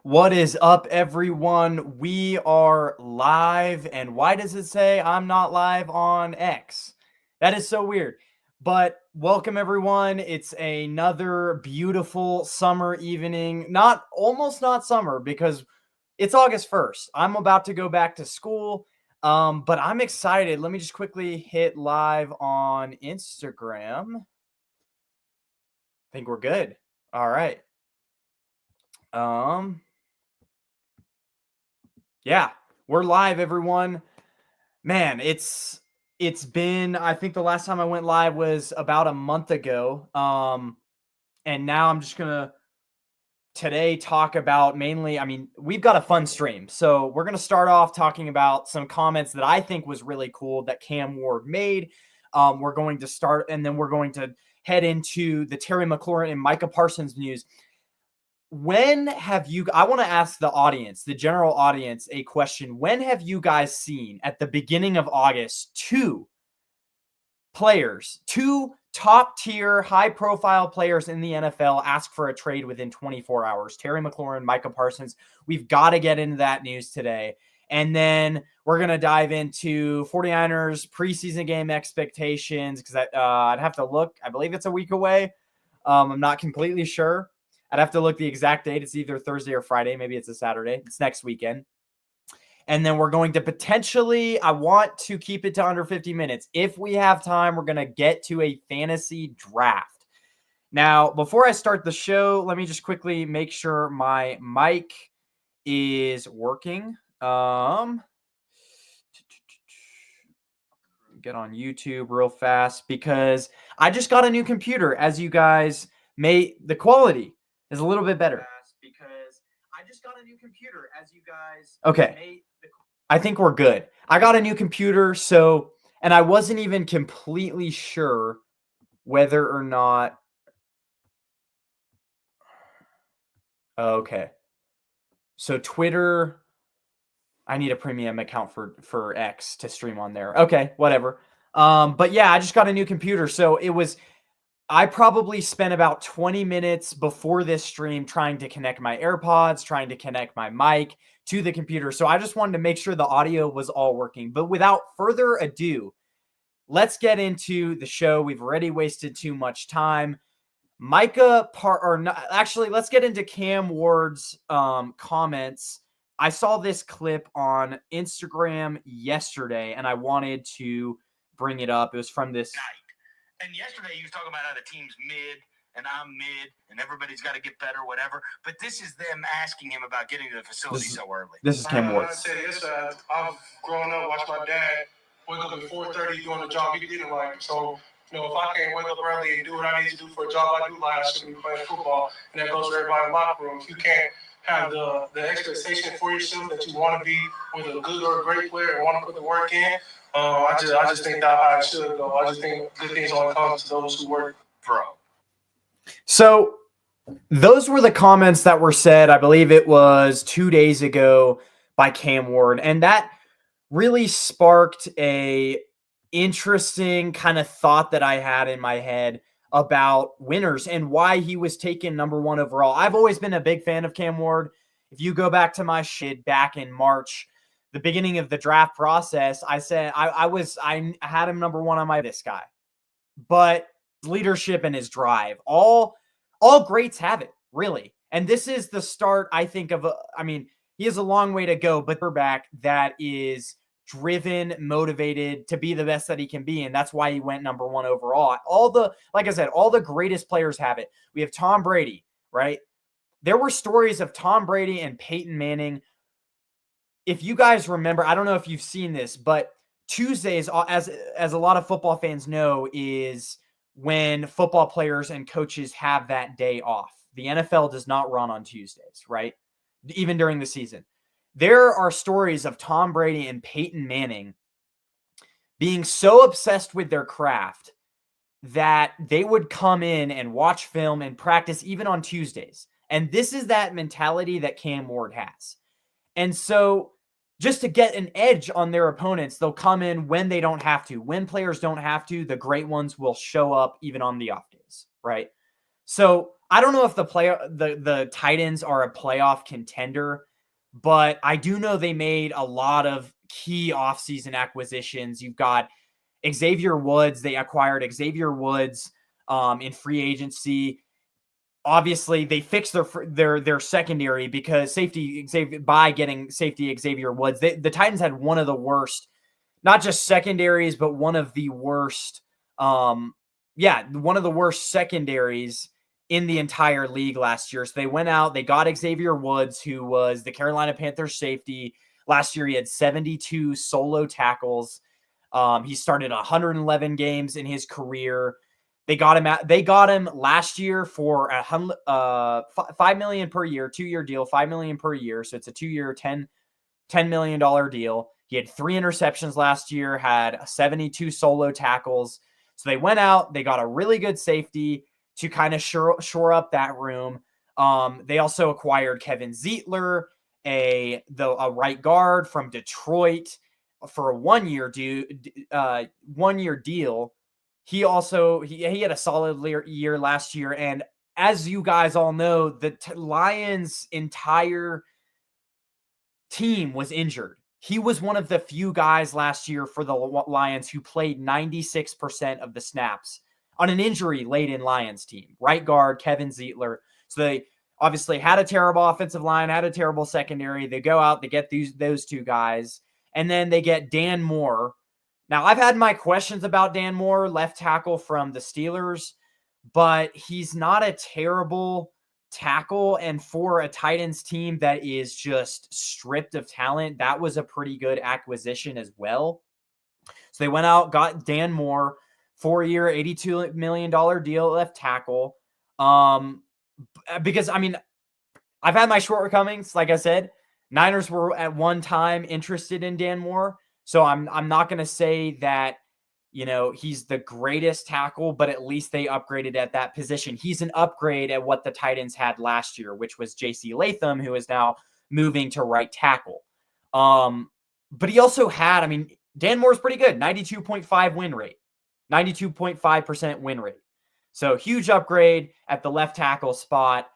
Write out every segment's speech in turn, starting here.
What is up, everyone? We are live, and why does it say I'm not live on X? That is so weird. But welcome, everyone. It's another beautiful summer evening. Almost not summer because it's August 1st. I'm about to go back to school, but I'm excited. Let me just quickly hit live on Instagram. I think we're good. All right. Yeah, we're live, everyone. Man, it's been, I think the last time I went live was about a month ago. And now I'm just gonna today talk about mainly, we've got a fun stream. So we're gonna start off talking about some comments that I think was really cool that Cam Ward made. We're going to start, and then we're going to head into the Terry McLaurin and Micah Parsons news. I want to ask the audience, the general audience, a question. When have you guys seen at the beginning of August two top tier, high profile players in the NFL ask for a trade within 24 hours? Terry McLaurin, Micah Parsons. We've got to get into that news today. And then we're going to dive into 49ers preseason game expectations because I'd have to look. I believe it's a week away. I'm not completely sure. I'd have to look the exact date. It's either Thursday or Friday. Maybe it's a Saturday. It's next weekend. And then we're going to potentially, I want to keep it to under 50 minutes. If we have time, we're going to get to a fantasy draft. Now, before I start the show, let me just quickly make sure my mic is working. Get on YouTube real fast because I just got a new computer. As you guys the quality is a little bit better because I just got a new computer. Okay. I think we're good. I got a new computer, and I wasn't even completely sure whether or not. Okay. So Twitter, I need a premium account for X to stream on there. Okay, whatever. But yeah, I just got a new computer, so I probably spent about 20 minutes before this stream trying to connect my AirPods, trying to connect my mic to the computer. So I just wanted to make sure the audio was all working. But without further ado, let's get into the show. We've already wasted too much time. Let's get into Cam Ward's comments. I saw this clip on Instagram yesterday, and I wanted to bring it up. It was from this night. And yesterday he was talking about how the team's mid and I'm mid and everybody's got to get better, whatever. But this is them asking him about getting to the facility so early. This is Cam Ward. I said this, I've grown up, watched my dad wake up at 4:30 doing the job he didn't like. So, if I can't wake up early and do what I need to do for a job I do like, I shouldn't be playing football. And that goes for everybody in the locker room. If you can't have the expectation for yourself that you want to be with a good or a great player and want to put the work in, I just think that's how it should go. I just think good things only come to those who work. Bro. So those were the comments that were said, I believe it was 2 days ago by Cam Ward. And that really sparked a interesting kind of thought that I had in my head about winners and why he was taken number 1 overall. I've always been a big fan of Cam Ward. If you go back to my shit back in March, the beginning of the draft process, I said I had him number 1 on this guy. But leadership and his drive, all greats have it, really. And this is the start, I think, he has a long way to go, but quarterback that is driven, motivated to be the best that he can be, and that's why he went number 1 overall. Like I said, all the greatest players have it. We have Tom Brady, right? There were stories of Tom Brady and Peyton Manning. If you guys remember, I don't know if you've seen this, but Tuesdays, as a lot of football fans know, is when football players and coaches have that day off. The NFL does not run on Tuesdays, right? Even during the season. There are stories of Tom Brady and Peyton Manning being so obsessed with their craft that they would come in and watch film and practice even on Tuesdays. And this is that mentality that Cam Ward has. And so just to get an edge on their opponents, they'll come in when they don't have to. When players don't have to, the great ones will show up even on the off days, right? So I don't know if the Titans are a playoff contender, but I do know they made a lot of key offseason acquisitions. You've got Xavier Woods. They acquired Xavier Woods in free agency. Obviously, they fixed their secondary because by getting safety Xavier Woods. The Titans had one of the worst, not just secondaries, but one of the worst, one of the worst secondaries in the entire league last year. So they went out, they got Xavier Woods, who was the Carolina Panthers safety. Last year, he had 72 solo tackles. He started 111 games in his career. They got him last year for $5 million per year, 2-year deal, $5 million per year. So it's a 2-year, $10 million deal. He had 3 interceptions last year, had 72 solo tackles. So they went out, they got a really good safety to kind of shore up that room. They also acquired Kevin Zeitler, a right guard from Detroit, for a 1-year deal. He had a solid year last year, and as you guys all know, the Lions' entire team was injured. He was one of the few guys last year for the Lions who played 96% of the snaps on an injury-laden Lions team. Right guard, Kevin Zeitler. So they obviously had a terrible offensive line, had a terrible secondary. They go out, they get those 2 guys, and then they get Dan Moore. Now, I've had my questions about Dan Moore, left tackle from the Steelers, but he's not a terrible tackle. And for a Titans team that is just stripped of talent, that was a pretty good acquisition as well. So they went out, got Dan Moore, 4-year, $82 million deal, left tackle. Because, I mean, I've had my shortcomings. Like I said, Niners were at one time interested in Dan Moore. So I'm not going to say that, he's the greatest tackle, but at least they upgraded at that position. He's an upgrade at what the Titans had last year, which was J.C. Latham, who is now moving to right tackle. But he also had, Dan Moore's pretty good, 92.5 win rate, 92.5% win rate. So huge upgrade at the left tackle spot.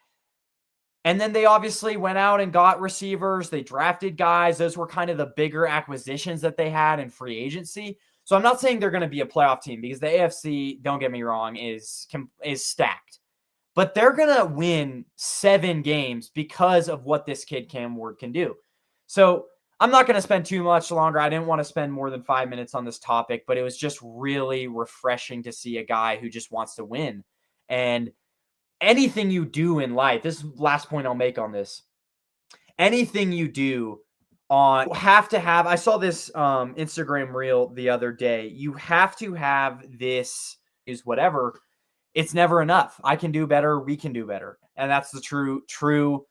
And then they obviously went out and got receivers. They drafted guys. Those were kind of the bigger acquisitions that they had in free agency. So I'm not saying they're going to be a playoff team because the AFC, don't get me wrong, is stacked. But they're going to win 7 games because of what this kid Cam Ward can do. So I'm not going to spend too much longer. I didn't want to spend more than 5 minutes on this topic, but it was just really refreshing to see a guy who just wants to win. And anything you do in life, this is the last point I'll make on this. Anything you do you have to have, I saw this Instagram reel the other day. You have to have this is whatever. It's never enough. I can do better. We can do better. And that's the true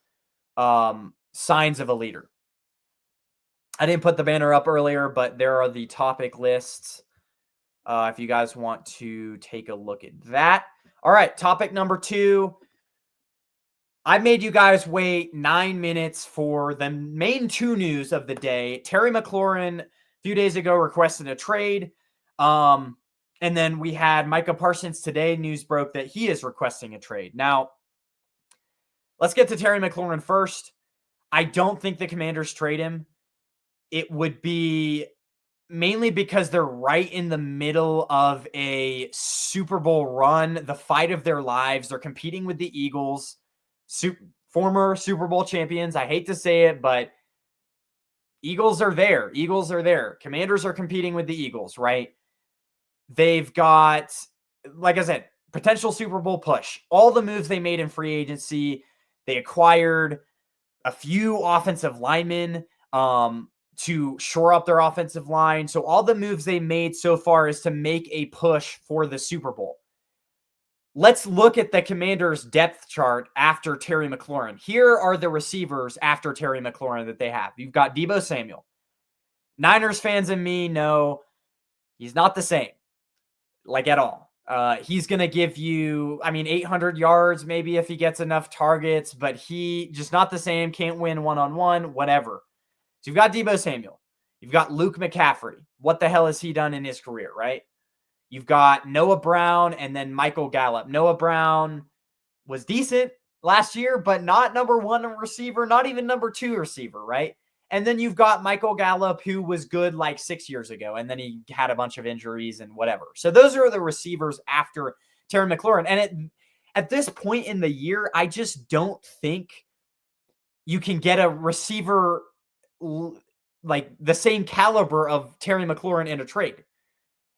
signs of a leader. I didn't put the banner up earlier, but there are the topic lists. If you guys want to take a look at that. All right, topic number 2. I made you guys wait 9 minutes for the main 2 news of the day. Terry McLaurin, a few days ago, requested a trade. And then we had Micah Parsons today. News broke that he is requesting a trade. Now, let's get to Terry McLaurin first. I don't think the Commanders trade him. It would be mainly because they're right in the middle of a Super Bowl run, the fight of their lives. They're competing with the Eagles, former Super Bowl champions. I hate to say it, but Eagles are there. Eagles are there. Commanders are competing with the Eagles, right? They've got, like I said, potential Super Bowl push. All the moves they made in free agency, they acquired a few offensive linemen to shore up their offensive line. So all the moves they made so far is to make a push for the Super Bowl. Let's look at the Commanders' depth chart after Terry McLaurin. Here are the receivers after Terry McLaurin that they have. You've got Deebo Samuel. Niners fans and me know he's not the same, like at all. He's going to give you, 800 yards maybe if he gets enough targets, but he just not the same, can't win one-on-one, whatever. So you've got Deebo Samuel. You've got Luke McCaffrey. What the hell has he done in his career, right? You've got Noah Brown and then Michael Gallup. Noah Brown was decent last year, but not number one receiver, not even number two receiver, right? And then you've got Michael Gallup, who was good like 6 years ago, and then he had a bunch of injuries and whatever. So those are the receivers after Terry McLaurin. And at this point in the year, I just don't think you can get a receiver like the same caliber of Terry McLaurin in a trade.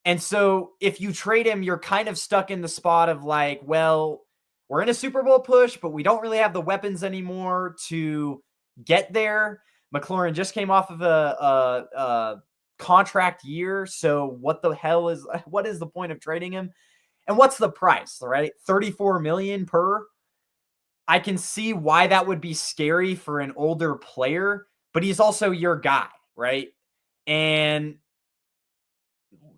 And so if you trade him, you're kind of stuck in the spot of like, well, we're in a Super Bowl push, but we don't really have the weapons anymore to get there. McLaurin just came off of a contract year. So what the hell what is the point of trading him? And what's the price, right? $34 million per. I can see why that would be scary for an older player, but he's also your guy, right? And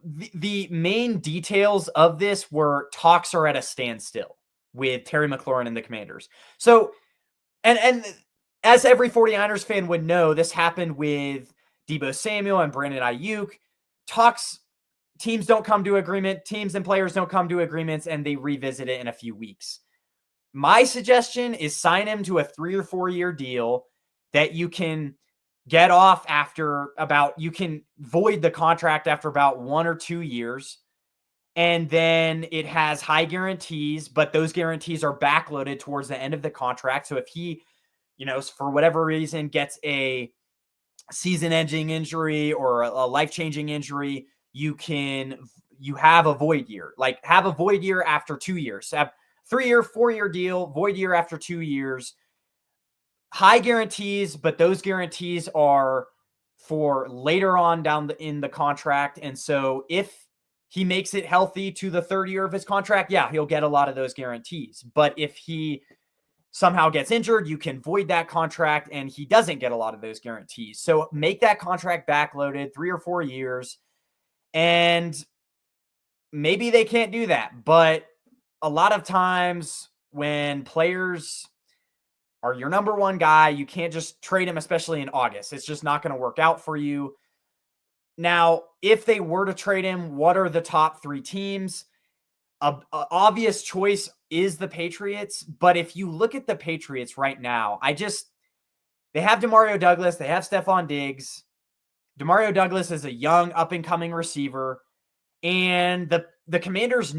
the main details of this were talks are at a standstill with Terry McLaurin and the Commanders. So, and as every 49ers fan would know, this happened with Deebo Samuel and Brandon Ayuk. Teams don't come to agreement. Teams and players don't come to agreements, and they revisit it in a few weeks. My suggestion is sign him to a 3 or 4 year deal that you can get off you can void the contract after about 1 or 2 years. And then it has high guarantees, but those guarantees are backloaded towards the end of the contract. So if he, for whatever reason gets a season-ending injury or a life-changing injury, you have a void year. Like have a void year after 2 years. Have 3-year, 4-year deal, void year after 2 years. High guarantees, but those guarantees are for later on in the contract. And so if he makes it healthy to the third year of his contract, yeah, he'll get a lot of those guarantees. But if he somehow gets injured, you can void that contract and he doesn't get a lot of those guarantees. So make that contract backloaded 3 or 4 years. And maybe they can't do that. But a lot of times when players are your number one guy, you can't just trade him, especially in August. It's just not going to work out for you. Now, if they were to trade him, what are the top 3 teams? A obvious choice is the Patriots. But if you look at the Patriots right now, they have Demario Douglas. They have Stephon Diggs. Demario Douglas is a young, up-and-coming receiver. And the Commanders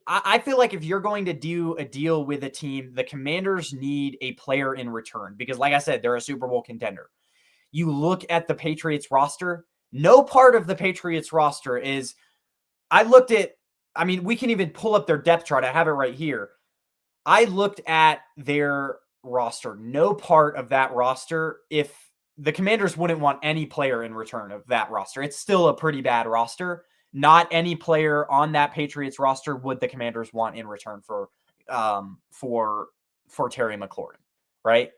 I feel like if you're going to do a deal with a team, the Commanders need a player in return. Because like I said, they're a Super Bowl contender. You look at the Patriots roster, no part of the Patriots roster is, we can even pull up their depth chart. I have it right here. I looked at their roster. No part of that roster, if the Commanders wouldn't want any player in return of that roster. It's still a pretty bad roster. Not any player on that Patriots roster would the Commanders want in return for Terry McLaurin, right?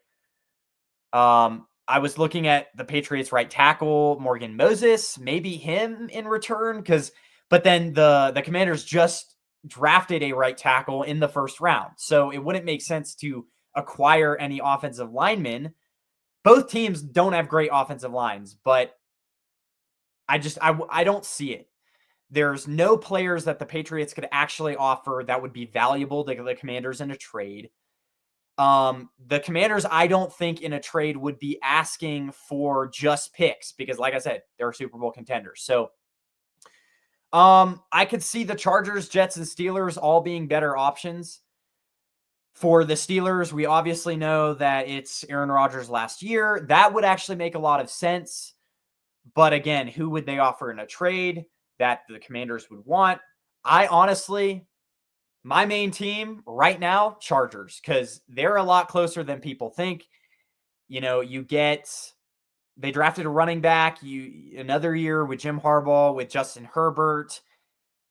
I was looking at the Patriots right tackle, Morgan Moses, maybe him in return, but then the Commanders just drafted a right tackle in the first round. So it wouldn't make sense to acquire any offensive linemen. Both teams don't have great offensive lines, but I don't see it. There's no players that the Patriots could actually offer that would be valuable to the Commanders in a trade. The Commanders, I don't think in a trade would be asking for just picks because, like I said, they're Super Bowl contenders. So I could see the Chargers, Jets, and Steelers all being better options. For the Steelers, we obviously know that it's Aaron Rodgers last year. That would actually make a lot of sense. But again, who would they offer in a trade that the Commanders would want? My main team right now, Chargers, because they're a lot closer than people think. They drafted a running back, another year with Jim Harbaugh, with Justin Herbert.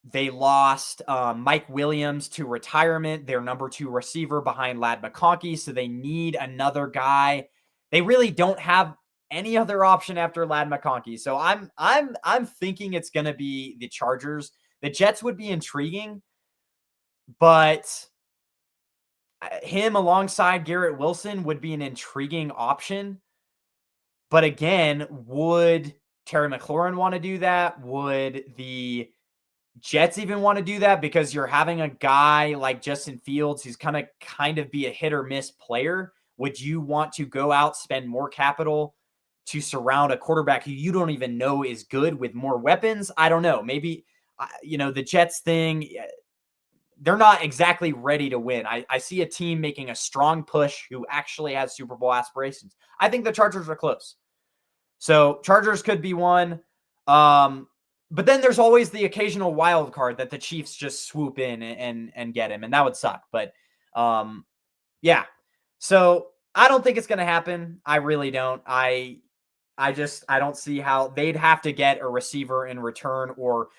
They lost Mike Williams to retirement, their number 2 receiver behind Ladd McConkey. So they need another guy. They really don't have any other option after Ladd McConkey. So I'm thinking it's going to be the Chargers. The Jets would be intriguing, but him alongside Garrett Wilson would be an intriguing option. But again, would Terry McLaurin want to do that? Would the Jets even want to do that because you're having a guy like Justin Fields who's kind of be a hit or miss player. Would you want to go out, spend more capital to surround a quarterback who you don't even know is good with more weapons? I don't know. Maybe, the Jets thing, they're not exactly ready to win. I see a team making a strong push who actually has Super Bowl aspirations. I think the Chargers are close. So Chargers could be one. But then there's always the occasional wild card that the Chiefs just swoop in and get him, and that would suck. But yeah. So I don't think it's going to happen. I really don't. I don't see how they'd have to get a receiver in return, or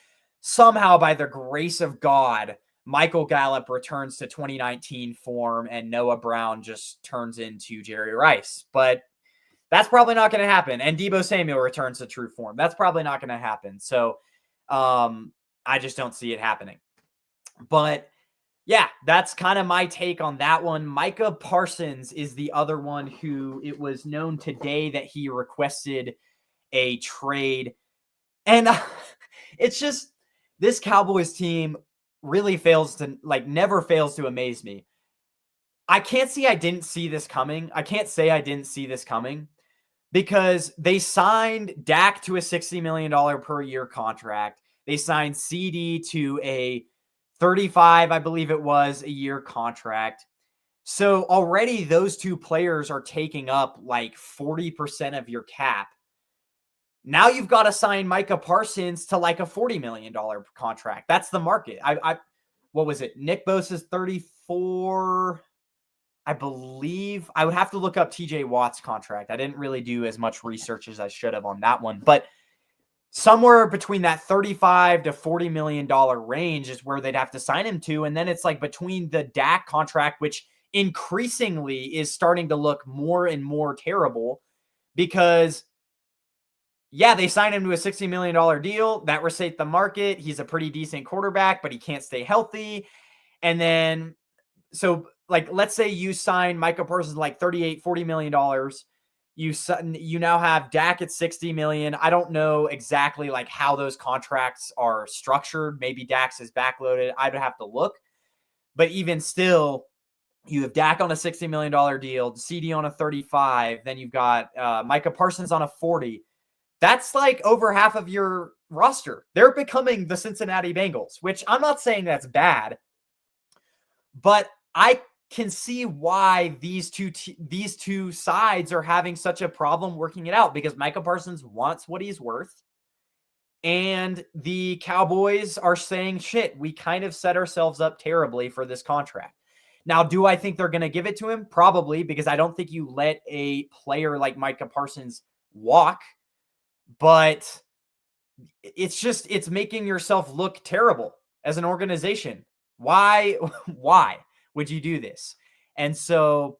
somehow by the grace of God, Michael Gallup returns to 2019 form and Noah Brown just turns into Jerry Rice. But that's probably not going to happen. And Deebo Samuel returns to true form. That's probably not going to happen. So I just don't see it happening. But yeah, that's kind of my take on that one. Micah Parsons is the other one who it was known today that he requested a trade. And it's just, this Cowboys team really never fails to amaze me. I can't say I didn't see this coming because they signed Dak to a $60 million per year contract. They signed CD to a 35, I believe it was, a year contract. So already those two players are taking up like 40% of your cap. Now you've got to sign Micah Parsons to like a $40 million contract. That's the market. What was it? Nick Bosa's 34. I believe I would have to look up TJ Watt's contract. I didn't really do as much research as I should have on that one, but somewhere between that $35 to $40 million range is where they'd have to sign him to. And then it's like between the Dak contract, which increasingly is starting to look more and more terrible because they signed him to a $60 million deal. That resets the market. He's a pretty decent quarterback, but he can't stay healthy. And then, so like, let's say you sign Micah Parsons like $38-40 million. You now have Dak at $60 million. I don't know exactly like how those contracts are structured. Maybe Dak's is backloaded. I'd have to look. But even still, you have Dak on a $60 million deal, CD on a 35. Then you've got Micah Parsons on a 40. That's like over half of your roster. They're becoming the Cincinnati Bengals, which I'm not saying that's bad, but I can see why these two sides are having such a problem working it out, because Micah Parsons wants what he's worth. And the Cowboys are saying, shit, we kind of set ourselves up terribly for this contract. Now, do I think they're going to give it to him? Probably, because I don't think you let a player like Micah Parsons walk. But it's making yourself look terrible as an organization. Why would you do this? And so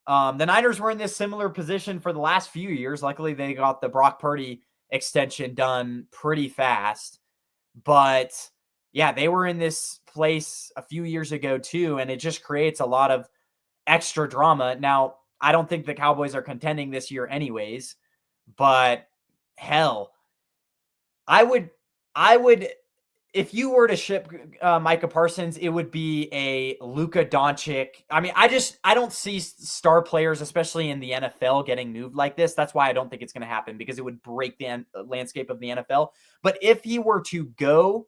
the Niners were in this similar position for the last few years. Luckily, they got the Brock Purdy extension done pretty fast. But yeah, they were in this place a few years ago too, and it just creates a lot of extra drama. Now, I don't think the Cowboys are contending this year anyways, but hell, I would, if you were to ship Micah Parsons, it would be a Luka Doncic. I mean, I don't see star players, especially in the NFL, getting moved like this. That's why I don't think it's going to happen, because it would break the landscape of the NFL. But if he were to go,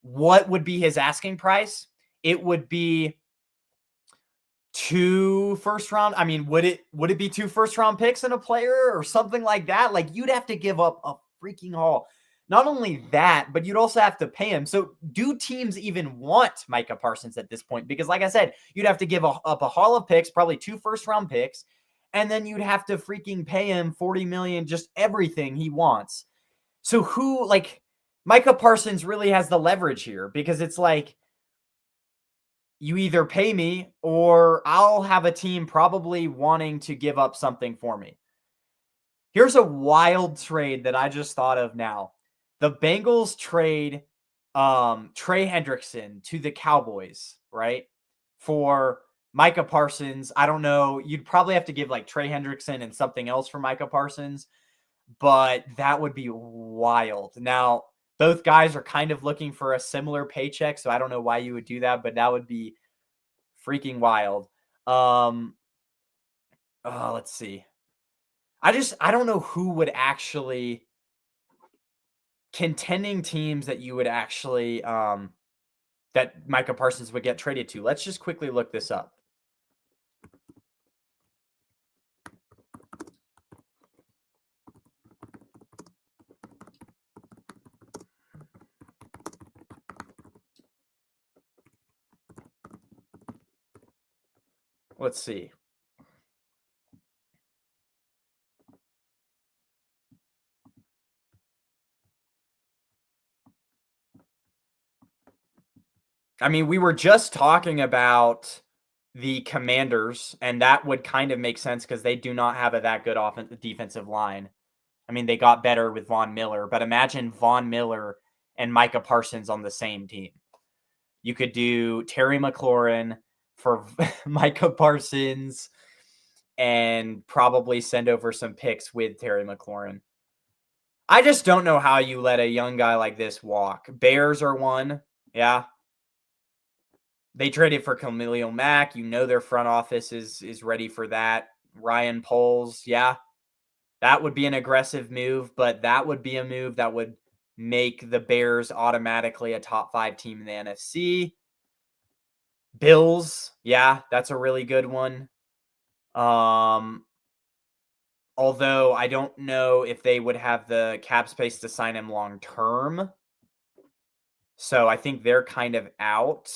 what would be his asking price? It would be 2 first round. I mean, would it be 2 first round picks in a player or something like that? Like, you'd have to give up a freaking haul. Not only that, but you'd also have to pay him. So do teams even want Micah Parsons at this point? Because like I said, you'd have to give up a haul of picks, probably 2 first round picks. And then you'd have to freaking pay him $40 million, just everything he wants. So Micah Parsons really has the leverage here, because it's like, you either pay me or I'll have a team probably wanting to give up something for me. Here's a wild trade that I just thought of now. The Bengals trade Trey Hendrickson to the Cowboys, right? For Micah Parsons. I don't know. You'd probably have to give like Trey Hendrickson and something else for Micah Parsons, but that would be wild. Now, Both guys are kind of looking for a similar paycheck, so I don't know why you would do that, but that would be freaking wild. Let's see. I don't know who would actually contending teams that you would actually that Micah Parsons would get traded to. Let's just quickly look this up. Let's see. I mean, we were just talking about the Commanders, and that would kind of make sense because they do not have that good defensive line. I mean, they got better with Von Miller, but imagine Von Miller and Micah Parsons on the same team. You could do Terry McLaurin for Micah Parsons and probably send over some picks with Terry McLaurin. I just don't know how you let a young guy like this walk. Bears are one. Yeah. They traded for Khalil Mack. You know their front office is ready for that. Ryan Poles, yeah. That would be an aggressive move, but that would be a move that would make the Bears automatically a top 5 team in the NFC. Bills, yeah, that's a really good one. Although I don't know if they would have the cap space to sign him long term. So I think they're kind of out.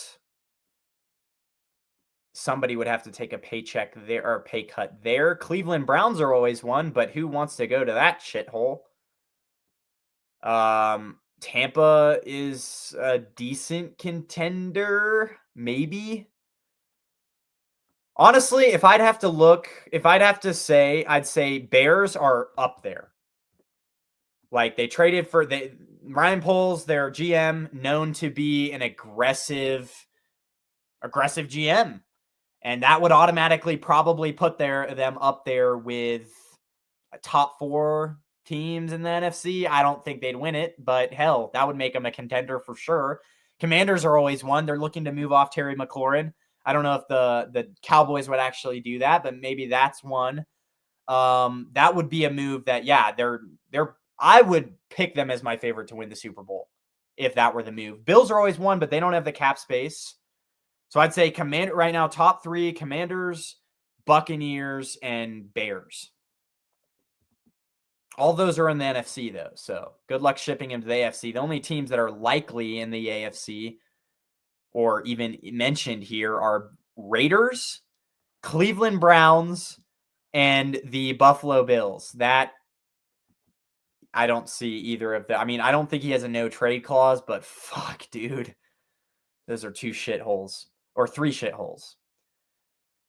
Somebody would have to take a paycheck there or pay cut there. Cleveland Browns are always one, but who wants to go to that shithole? Tampa is a decent contender, maybe. Honestly, if I'd have to say, I'd say Bears are up there. Like they traded for Ryan Poles, their GM, known to be an aggressive GM. And that would automatically probably put them up there with a top 4 teams in the NFC. I don't think they'd win it, but hell, that would make them a contender for sure. Commanders are always one. They're looking to move off Terry McLaurin. I don't know if the Cowboys would actually do that, but maybe that's one. That would be a move that, yeah, I would pick them as my favorite to win the Super Bowl if that were the move. Bills are always one, but they don't have the cap space. So I'd say right now, top 3, Commanders, Buccaneers, and Bears. All those are in the NFC, though, so good luck shipping them to the AFC. The only teams that are likely in the AFC or even mentioned here are Raiders, Cleveland Browns, and the Buffalo Bills. That I don't see either of them. I mean, I don't think he has a no-trade clause, but fuck, dude. Those are 2 shitholes. Or 3 shitholes.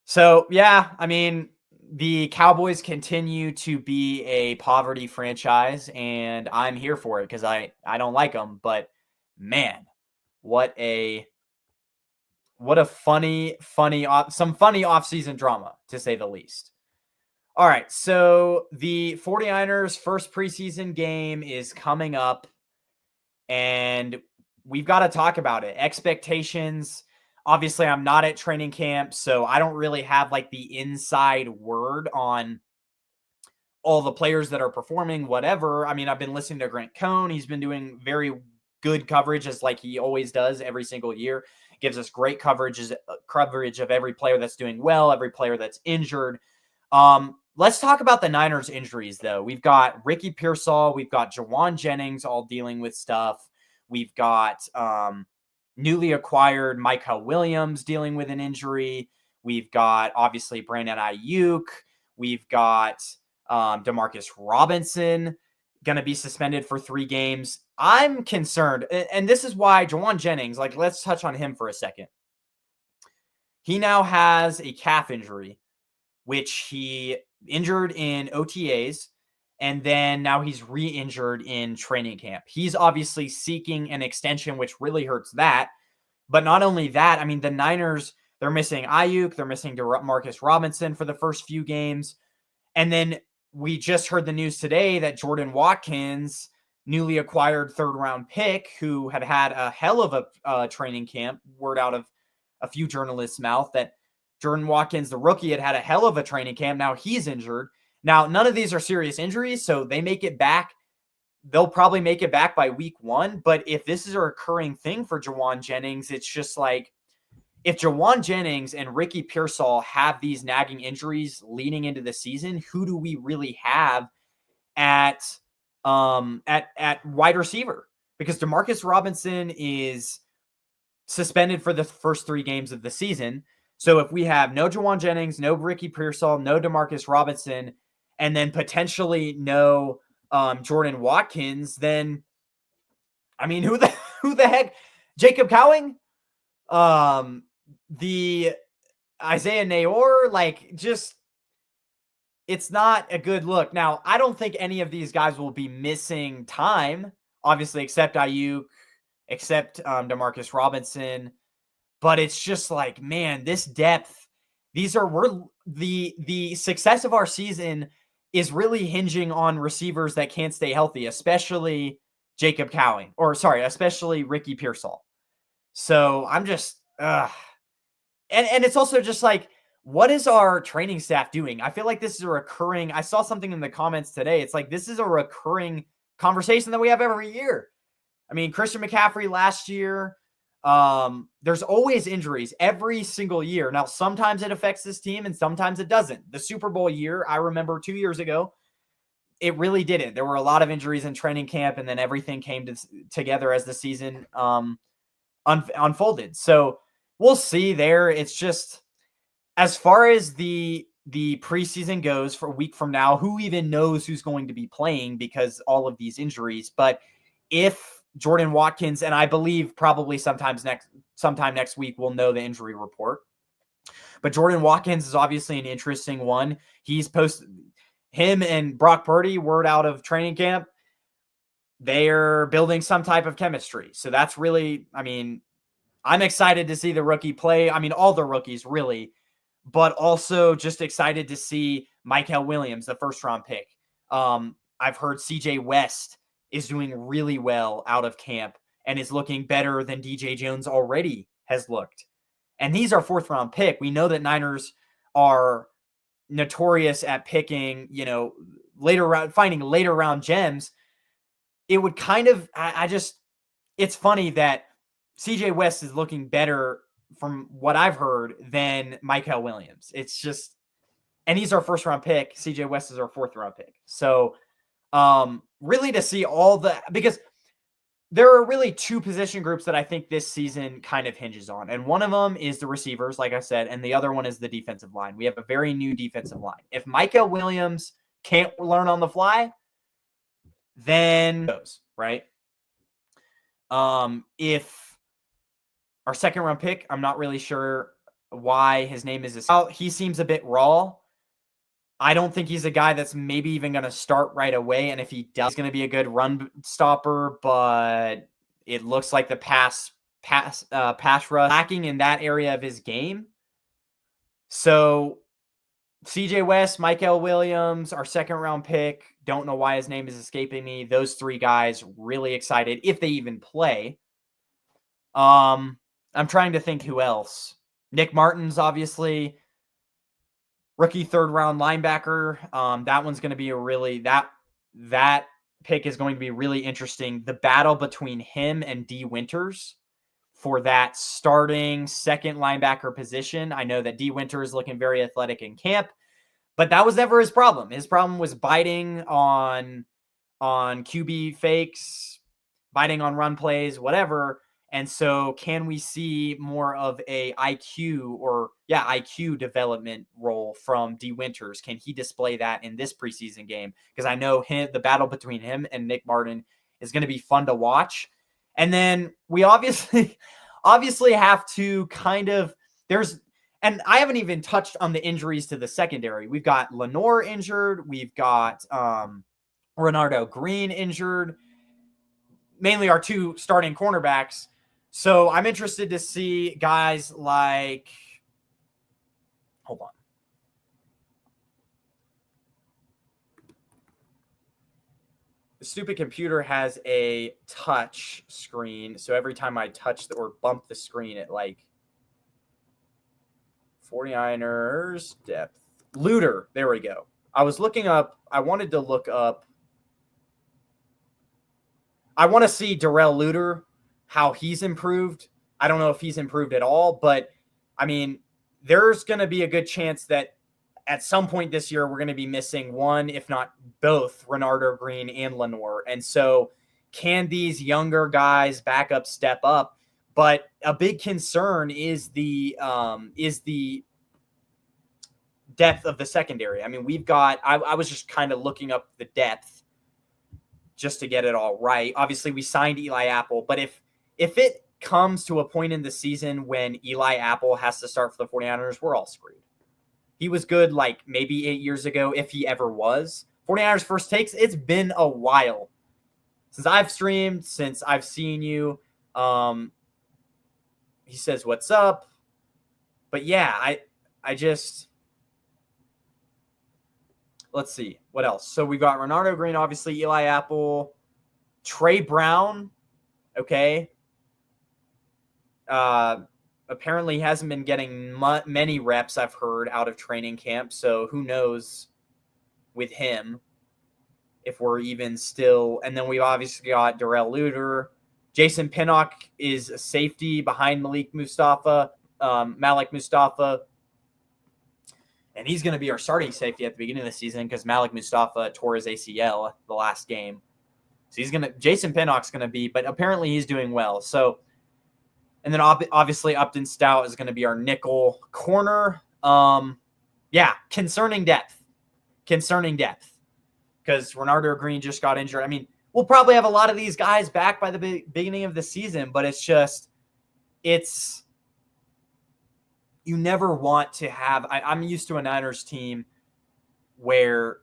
So, yeah, I mean, the Cowboys continue to be a poverty franchise, and I'm here for it because I don't like them. But, man, what a funny offseason drama, to say the least. All right, so the 49ers' first preseason game is coming up, and we've got to talk about it. Expectations. Obviously, I'm not at training camp, so I don't really have like the inside word on all the players that are performing, whatever. I mean, I've been listening to Grant Cohn. He's been doing very good coverage, as like he always does every single year. Gives us great coverage of every player that's doing well, every player that's injured. Let's talk about the Niners injuries, though. We've got Ricky Pearsall. We've got Jawan Jennings all dealing with stuff. We've got newly acquired Micah Williams dealing with an injury. We've got, obviously, Brandon Ayuk. We've got Demarcus Robinson going to be suspended for 3 games. I'm concerned, and this is why Jawan Jennings, like, let's touch on him for a second. He now has a calf injury, which he injured in OTAs, and then now he's re-injured in training camp. He's obviously seeking an extension, which really hurts that. But not only that, I mean, the Niners, they're missing Ayuk, they're missing Demarcus Robinson for the first few games. And then we just heard the news today that Jordan Watkins newly acquired third-round pick who had a hell of a training camp. Word out of a few journalists' mouth that Jordan Watkins, the rookie, had a hell of a training camp. Now he's injured. Now, none of these are serious injuries, so they make it back. They'll probably make it back by week 1. But if this is a recurring thing for Jawan Jennings, it's just like, if Jawan Jennings and Ricky Pearsall have these nagging injuries leading into the season, who do we really have at wide receiver? Because DeMarcus Robinson is suspended for the first 3 games of the season. So if we have no Jawan Jennings, no Ricky Pearsall, no DeMarcus Robinson, and then potentially no Jordan Watkins, then I mean, who the heck? Jacob Cowing? The Isaiah Nayor, like, just, it's not a good look. Now, I don't think any of these guys will be missing time, obviously, except Ayuk, except DeMarcus Robinson. But it's just like, man, this depth, the success of our season is really hinging on receivers that can't stay healthy, especially Jacob Cowing, especially Ricky Pearsall. So I'm just, and it's also just like, what is our training staff doing? I feel like this is a recurring, I saw something in the comments today. It's like, this is a recurring conversation that we have every year. I mean, Christian McCaffrey last year, there's always injuries every single year. Now, sometimes it affects this team and sometimes it doesn't. The Super Bowl year, I remember 2 years ago, it really didn't. There were a lot of injuries in training camp, and then everything came together as the season unfolded. So we'll see there. It's just, as far as the preseason goes for a week from now, who even knows who's going to be playing because all of these injuries. But if Jordan Watkins, and I believe probably sometime next week, we'll know the injury report. But Jordan Watkins is obviously an interesting one. He's posted, him and Brock Purdy, word out of training camp, they're building some type of chemistry. So that's really, I mean, I'm excited to see the rookie play. I mean, all the rookies really, but also just excited to see Mykel Williams, the first-round pick. I've heard CJ West is doing really well out of camp and is looking better than DJ Jones already has looked. And he's our 4th-round pick. We know that Niners are notorious at picking, finding later round gems. It would kind of, it's funny that CJ West is looking better from what I've heard than Mykel Williams. It's just, and he's our 1st-round pick. CJ West is our 4th-round pick. So really to see because there are really 2 position groups that I think this season kind of hinges on. And one of them is the receivers, like I said, and the other one is the defensive line. We have a very new defensive line. If Mykel Williams can't learn on the fly, then goes, right? If our 2nd-round pick, I'm not really sure why his name is he seems a bit raw. I don't think he's a guy that's maybe even going to start right away. And if he does, he's going to be a good run stopper, but it looks like the pass rush lacking in that area of his game. So CJ West, Mykel Williams, our 2nd-round pick. Don't know why his name is escaping me. Those 3 guys, really excited if they even play. I'm trying to think who else. Nick Martin's obviously rookie 3rd-round linebacker. That one's going to be that pick is going to be really interesting. The battle between him and D. Winters for that starting 2nd linebacker position. I know that D. Winters is looking very athletic in camp, but that was never his problem. His problem was biting on QB fakes, biting on run plays, whatever. And so can we see more of a IQ development role from D. Winters? Can he display that in this preseason game? Because I know the battle between him and Nick Martin is going to be fun to watch. And then we obviously have to kind of, and I haven't even touched on the injuries to the secondary. We've got Lenore injured. We've got Renardo Green injured. Mainly our 2 starting cornerbacks. So I'm interested to see guys like, hold on. the stupid computer has a touch screen. So every time I touch or bump the screen, it like 49ers depth. Luter. There we go. I wanted to look up. I want to see Darrell Luter, how he's improved. I don't know if he's improved at all, but I mean, there's going to be a good chance that at some point this year, we're going to be missing one, if not both, Renardo Green and Lenore. And so can these younger guys back up, step up? But a big concern is the depth of the secondary. I mean, we've got, I was just kind of looking up the depth just to get it all right. Obviously, we signed Eli Apple, but if it comes to a point in the season when Eli Apple has to start for the 49ers, we're all screwed. He was good like maybe 8 years ago, if he ever was. 49ers First Takes, it's been a while since I've streamed, since I've seen you. He says, what's up? But yeah, I just... Let's see. What else? So we've got Renardo Green, obviously, Eli Apple, Trey Brown. Okay. Apparently he hasn't been getting many reps, I've heard, out of training camp. So who knows with him if we're even still. And then we've obviously got Darrell Luter. Jason Pinnock is a safety behind Malik Mustafa. And he's going to be our starting safety at the beginning of the season because Malik Mustafa tore his ACL the last game. So Jason Pinnock's going to be, but apparently he's doing well. So, and then obviously Upton Stout is going to be our nickel corner. Yeah, concerning depth because Renardo Green just got injured. I mean, we'll probably have a lot of these guys back by the beginning of the season, but you never want to have. I'm used to a Niners team where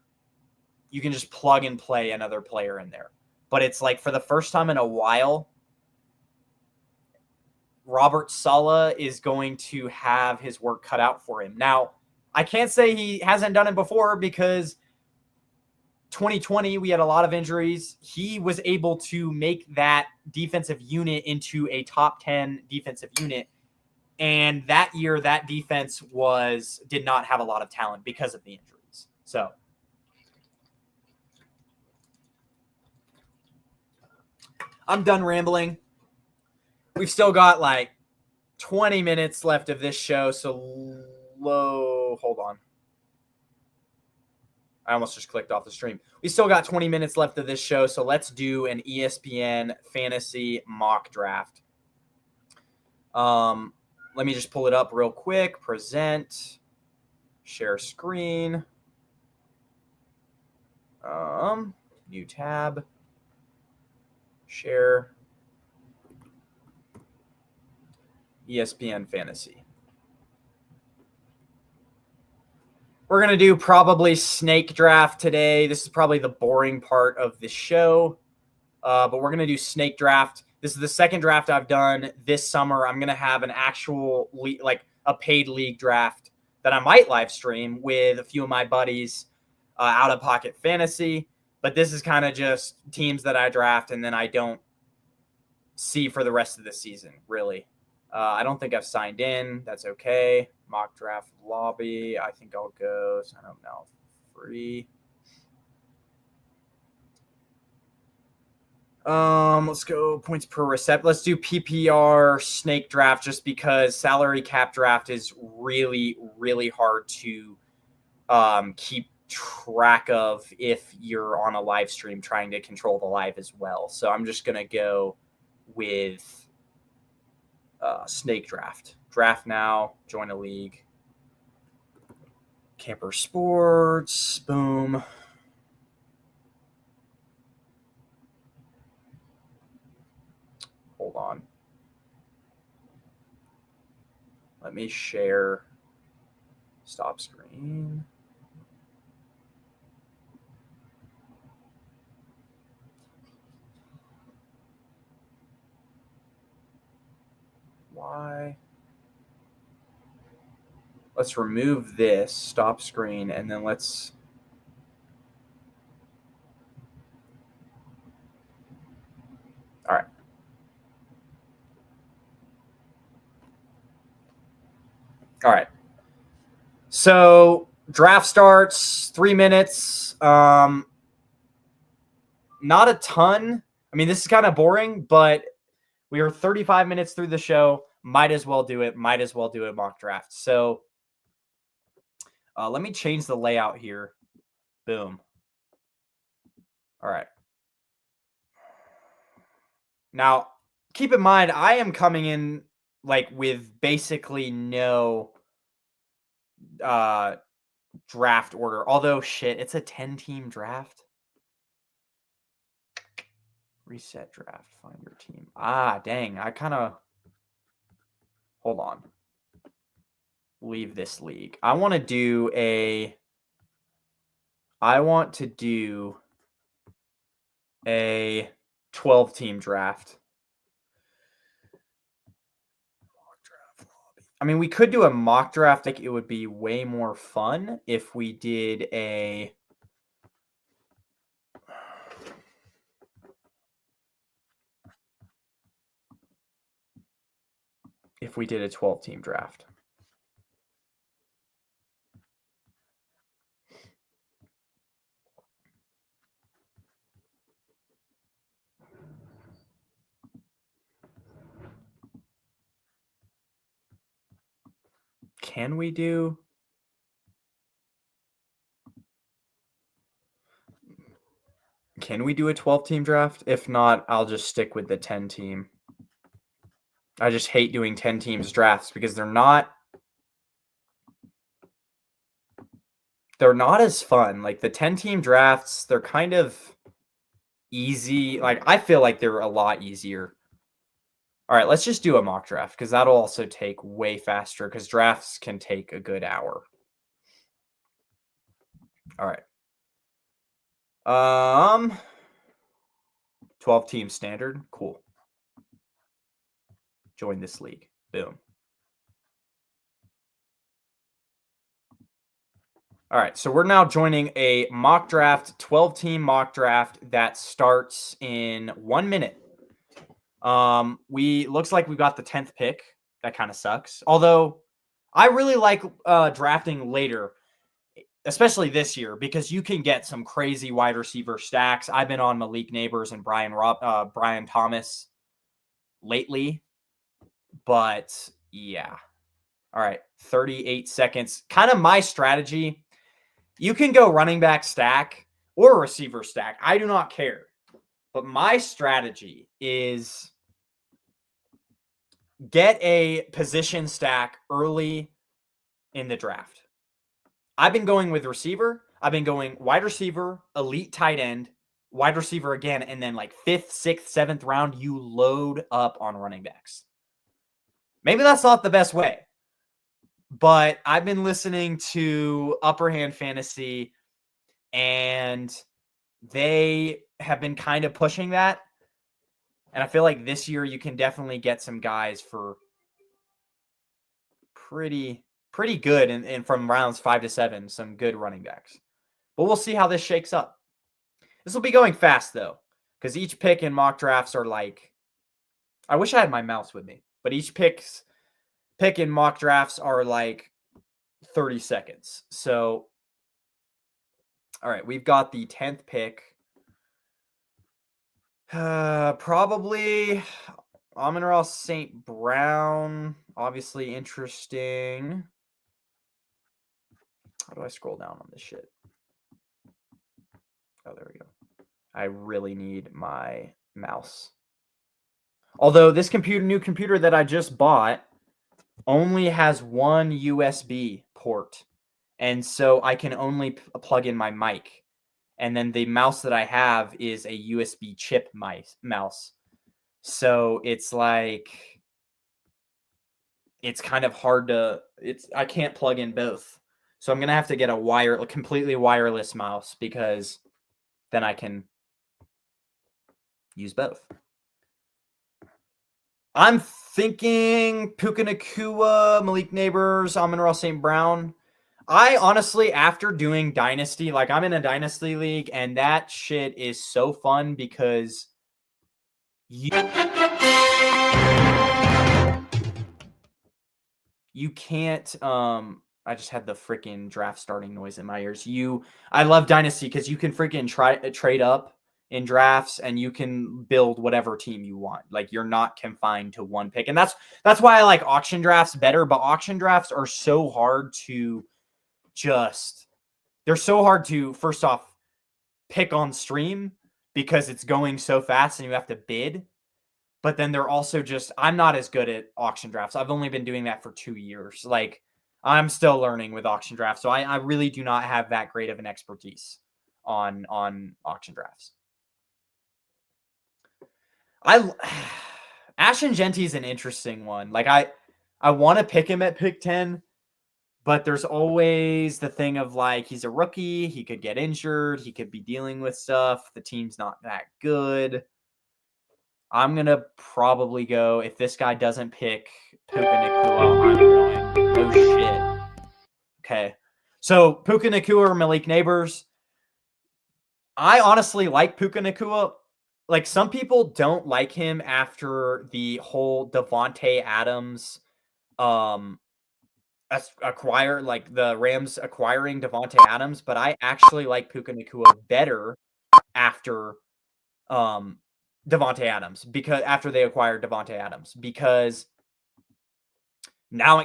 you can just plug and play another player in there. But it's like for the first time in a while, Robert Saleh is going to have his work cut out for him. Now, I can't say he hasn't done it before because 2020, we had a lot of injuries. He was able to make that defensive unit into a top 10 defensive unit. And that year, that defense did not have a lot of talent because of the injuries. So I'm done rambling. We've still got like 20 minutes left of this show. So hold on. I almost just clicked off the stream. We still got 20 minutes left of this show. So let's do an ESPN fantasy mock draft. Let me just pull it up real quick. Present. Share screen. New tab. Share. ESPN Fantasy. We're going to do probably snake draft today. This is probably the boring part of the show. But we're going to do snake draft. This is the second draft I've done this summer. I'm going to have an actual, a paid league draft that I might live stream with a few of my buddies, Out of Pocket Fantasy. But this is kind of just teams that I draft and then I don't see for the rest of the season, really. I don't think I've signed in. That's okay. Mock draft lobby. I think I'll go sign up now. Free. Let's go points per recept. Let's do PPR snake draft just because salary cap draft is really, really hard to keep track of if you're on a live stream trying to control the live as well. So I'm just going to go with snake draft. Draft now. Join a league. Kamper Sports. Boom. Hold on. Let me share. Stop screen. Why? Let's remove this. Stop screen. And then let's... All right. So draft starts 3 minutes. Not a ton. I mean, this is kind of boring, but we are 35 minutes through the show. Might as well do it. Might as well do a mock draft. So let me change the layout here. Boom. All right. Now, keep in mind, I am coming in like with basically no draft order. Although, shit, it's a 10-team draft. Reset draft. Find your team. Ah, dang. I kind of... Hold on. Leave this league. I want to do a 12-team draft. I mean, we could do a mock draft. Like, it would be way more fun if we did a... If we did a 12-team draft. Can we do... Can we do a 12-team draft? If not, I'll just stick with the 10-team. I just hate doing 10 teams drafts because they're not as fun. Like the 10-team drafts, they're kind of easy. Like I feel like they're a lot easier. All right, let's just do a mock draft because that'll also take way faster because drafts can take a good hour. All right. 12-team standard. Cool. Join this league. Boom. All right, so we're now joining a mock draft, 12-team mock draft that starts in 1 minute. Looks like we got the 10th pick. That kind of sucks. Although I really like drafting later, especially this year, because you can get some crazy wide receiver stacks. I've been on Malik Neighbors and Brian Thomas lately, but yeah. All right, 38 seconds. Kind of my strategy. You can go running back stack or receiver stack. I do not care. But my strategy is get a position stack early in the draft. I've been going with receiver. I've been going wide receiver, elite tight end, wide receiver again, and then like 5th, 6th, 7th round, you load up on running backs. Maybe that's not the best way. But I've been listening to Upper Hand Fantasy, and they have been kind of pushing that. And I feel like this year you can definitely get some guys for pretty good and from rounds 5 to 7, some good running backs. But we'll see how this shakes up. This will be going fast, though, because each pick in mock drafts are like... I wish I had my mouse with me, but each pick in mock drafts are like 30 seconds. So, all right, we've got the 10th pick. Probably Amon-Ra St. Brown. Obviously interesting. How do I scroll down on this shit? Oh, there we go. I really need my mouse. Although this new computer that I just bought only has one USB port. And so I can only plug in my mic. And then the mouse that I have is a USB chip mouse. So it's like, it's kind of hard to, I can't plug in both. So I'm going to have to get a completely wireless mouse because then I can use both. I'm thinking Puka Nacua, Malik Neighbors, Amon-Ra St. Brown. I honestly, after doing Dynasty, like I'm in a Dynasty league, and that shit is so fun because you can't I just had the freaking draft starting noise in my ears. I love Dynasty because you can freaking trade up in drafts and you can build whatever team you want. Like you're not confined to one pick. And that's why I like auction drafts better, but auction drafts are so hard to they're so hard to first off pick on stream because it's going so fast and you have to bid. But then they're also I'm not as good at auction drafts. I've only been doing that for 2 years. Like I'm still learning with auction drafts. So I really do not have that great of an expertise on auction drafts. Ashton Genty is an interesting one. Like I want to pick him at pick 10, but there's always the thing of like he's a rookie, he could get injured, he could be dealing with stuff, the team's not that good. I'm going to probably go, if this guy doesn't pick Puka Nacua, I'm going, oh shit. Okay. So Puka Nacua or Malik Neighbors. I honestly like Puka Nacua. Like some people don't like him after the whole Devontae Adams acquire, like the Rams acquiring Devontae Adams, but I actually like Puka Nacua better after Devontae Adams, because after they acquired Devontae Adams, because now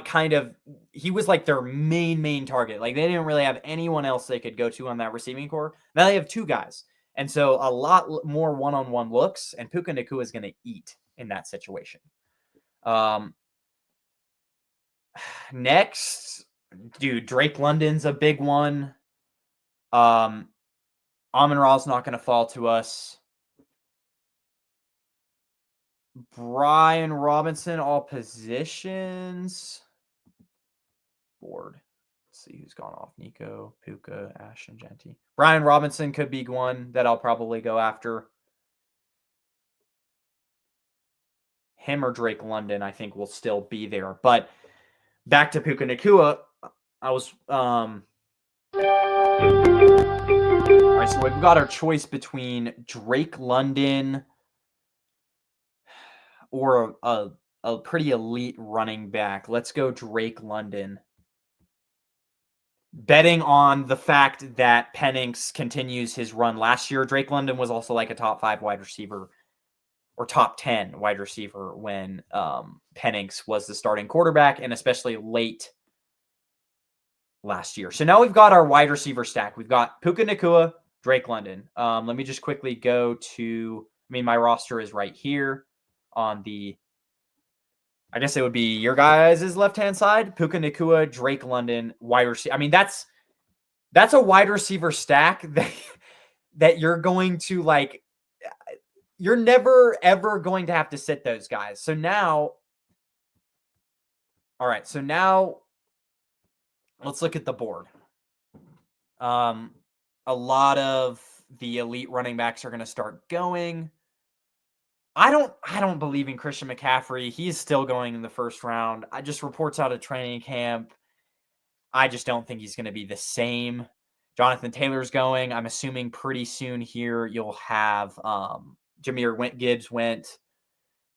he was like their main target. Like they didn't really have anyone else they could go to on that receiving core. Now they have 2 guys. And so a lot more one-on-one looks, and Puka Nacua is going to eat in that situation. Next, dude, Drake London's a big one. Amon-Ra's not going to fall to us. Brian Robinson, all positions. Board. Let's see who's gone off. Nico, Puka, Ash, and Genty. Brian Robinson could be one that I'll probably go after. Him or Drake London, I think, will still be there. But back to Puka Nacua, I was... All right, so we've got our choice between Drake London or a pretty elite running back. Let's go Drake London. Betting on the fact that Penix continues his run last year. Drake London was also like a top 5 wide receiver or top 10 wide receiver when Penix was the starting quarterback, and especially late last year. So now we've got our wide receiver stack. We've got Puka Nacua, Drake London. Let me just quickly go to, my roster is right here on the, I guess it would be your guys' left-hand side. Puka Nacua, Drake London, wide receiver. That's a wide receiver stack that you're going to like, you're never, ever going to have to sit those guys. So now, all right, so now let's look at the board. A lot of the elite running backs are going to start going. I don't believe in Christian McCaffrey. He's still going in the first round. I just reports out of training camp. I just don't think he's going to be the same. Jonathan Taylor's going. I'm assuming pretty soon here you'll have Jahmyr Gibbs went.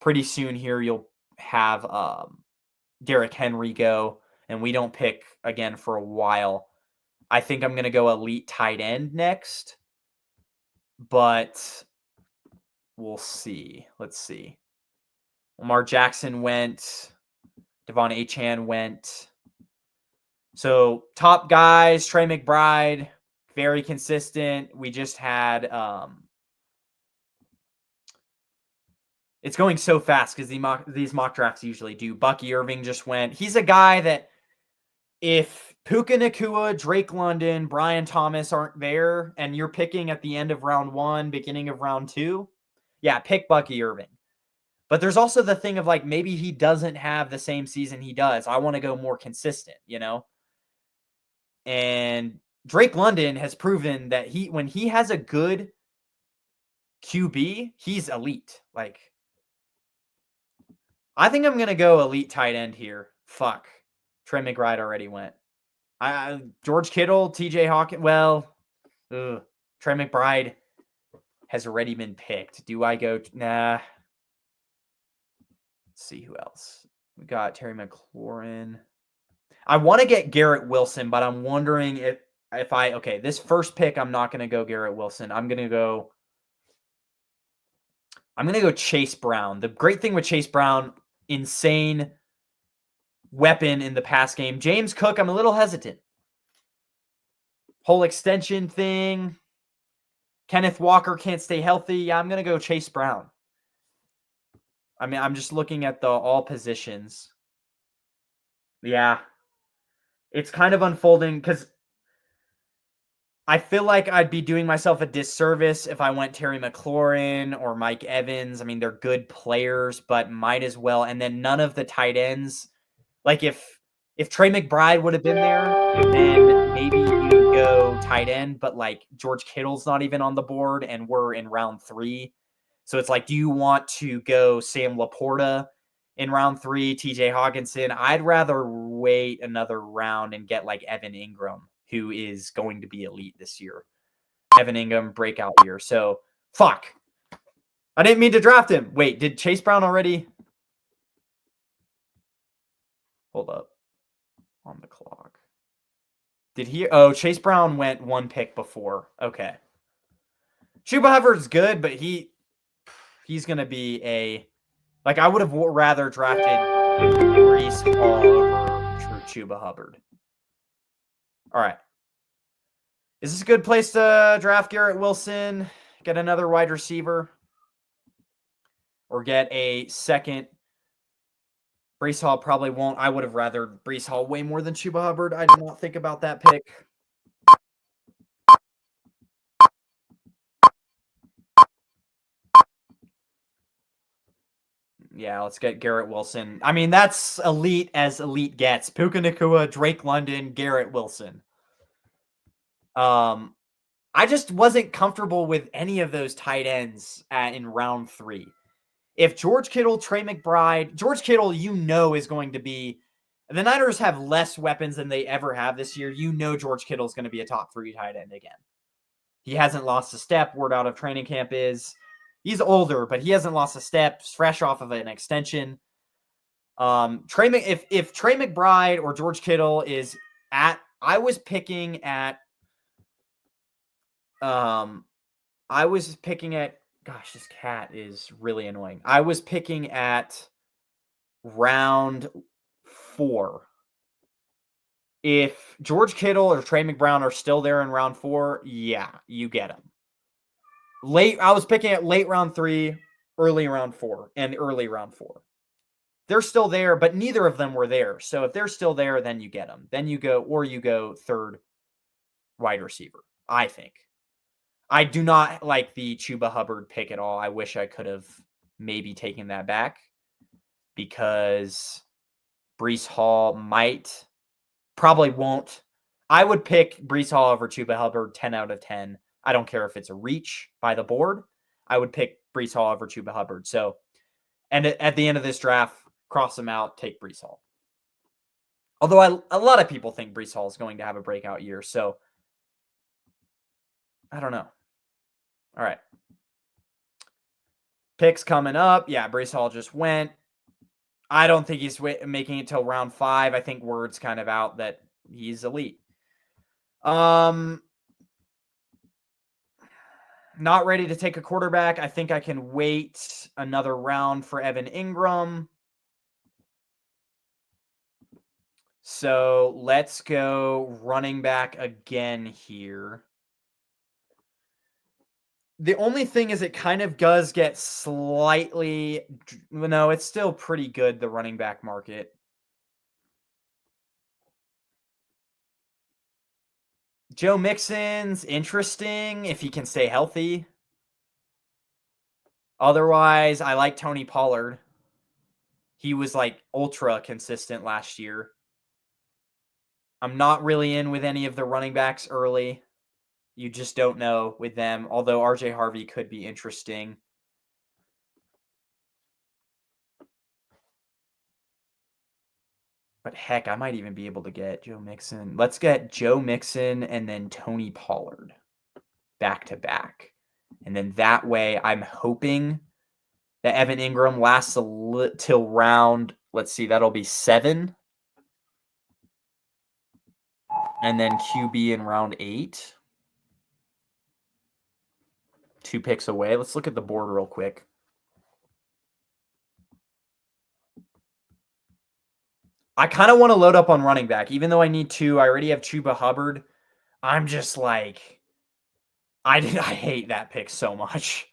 Pretty soon here you'll have Derrick Henry go, and we don't pick again for a while. I think I'm going to go elite tight end next, but we'll see. Let's see. Lamar Jackson went. Devon Achane went. So top guys, Trey McBride, very consistent. We just had it's going so fast because these mock drafts usually do. Bucky Irving just went. He's a guy that if Puka Nacua, Drake London, Brian Thomas aren't there, and you're picking at the end of round 1, beginning of round 2, yeah, pick Bucky Irving. But there's also the thing of like, maybe he doesn't have the same season he does. I want to go more consistent, And Drake London has proven that when he has a good QB, he's elite. Like, I think I'm going to go elite tight end here. Fuck. Trey McBride already went. George Kittle, TJ Hawkins. Well, Trey McBride has already been picked. Do I go? Nah. Let's see who else. We got Terry McLaurin. I want to get Garrett Wilson, but I'm wondering if okay, this first pick, I'm not going to go Garrett Wilson. I'm going to go Chase Brown. The great thing with Chase Brown, insane weapon in the pass game. James Cook, I'm a little hesitant. Whole extension thing. Kenneth Walker can't stay healthy. Yeah, I'm going to go Chase Brown. I mean, I'm just looking at the all positions. Yeah. It's kind of unfolding because I feel like I'd be doing myself a disservice if I went Terry McLaurin or Mike Evans. I mean, they're good players, but might as well. And then none of the tight ends. Like if Trey McBride would have been there, then maybe you go tight end. But like George Kittle's not even on the board, and we're in round 3. So it's like, do you want to go Sam Laporta in round 3, TJ Hawkinson? I'd rather wait another round and get like Evan Ingram, who is going to be elite this year. Evan Ingram, breakout year. So, fuck. I didn't mean to draft him. Wait, did Chase Brown already? Hold up. On the clock. Did he? Oh, Chase Brown went 1 pick before. Okay. Chuba Hubbard's good, but he's going to be a... Like, I would have rather drafted Breece Hall over Chuba Hubbard. All right. Is this a good place to draft Garrett Wilson? Get another wide receiver? Or get a second? Breece Hall probably won't. I would have rather Breece Hall way more than Chuba Hubbard. I did not think about that pick. Yeah, let's get Garrett Wilson. I mean, that's elite as elite gets. Puka Nacua, Drake London, Garrett Wilson. I just wasn't comfortable with any of those tight ends in round 3. If George Kittle, Trey McBride, George Kittle, is going to be... The Niners have less weapons than they ever have this year. George Kittle is going to be a top 3 tight end again. He hasn't lost a step. Word out of training camp is he's older, but he hasn't lost a step. Fresh off of an extension. If Trey McBride or George Kittle is at... I was picking at... Gosh, this cat is really annoying. I was picking at round 4. If George Kittle or Trey McBride are still there in round 4, yeah, you get them. I was picking at late round 3, early round 4, and early round 4. They're still there, but neither of them were there. So if they're still there, then you get them. Then you go third wide receiver, I think. I do not like the Chuba Hubbard pick at all. I wish I could have maybe taken that back because Breece Hall probably won't. I would pick Breece Hall over Chuba Hubbard 10 out of 10. I don't care if it's a reach by the board. I would pick Breece Hall over Chuba Hubbard. So, and at the end of this draft, cross them out, take Breece Hall. Although a lot of people think Breece Hall is going to have a breakout year. So, I don't know. All right. Picks coming up. Yeah, Breece Hall just went. I don't think he's making it till round 5. I think word's kind of out that he's elite. Not ready to take a quarterback. I think I can wait another round for Evan Ingram. So let's go running back again here. The only thing is it kind of does get slightly... No, it's still pretty good, the running back market. Joe Mixon's interesting if he can stay healthy. Otherwise, I like Tony Pollard. He was like ultra consistent last year. I'm not really in with any of the running backs early. You just don't know with them, although RJ Harvey could be interesting. But heck, I might even be able to get Joe Mixon. Let's get Joe Mixon and then Tony Pollard back to back. And then that way, I'm hoping that Evan Ingram lasts till round, let's see, that'll be 7. And then QB in round 8. 2 picks away. Let's look at the board real quick. I kind of want to load up on running back, even though I need 2. I already have Chuba Hubbard. I'm just like, I hate that pick so much.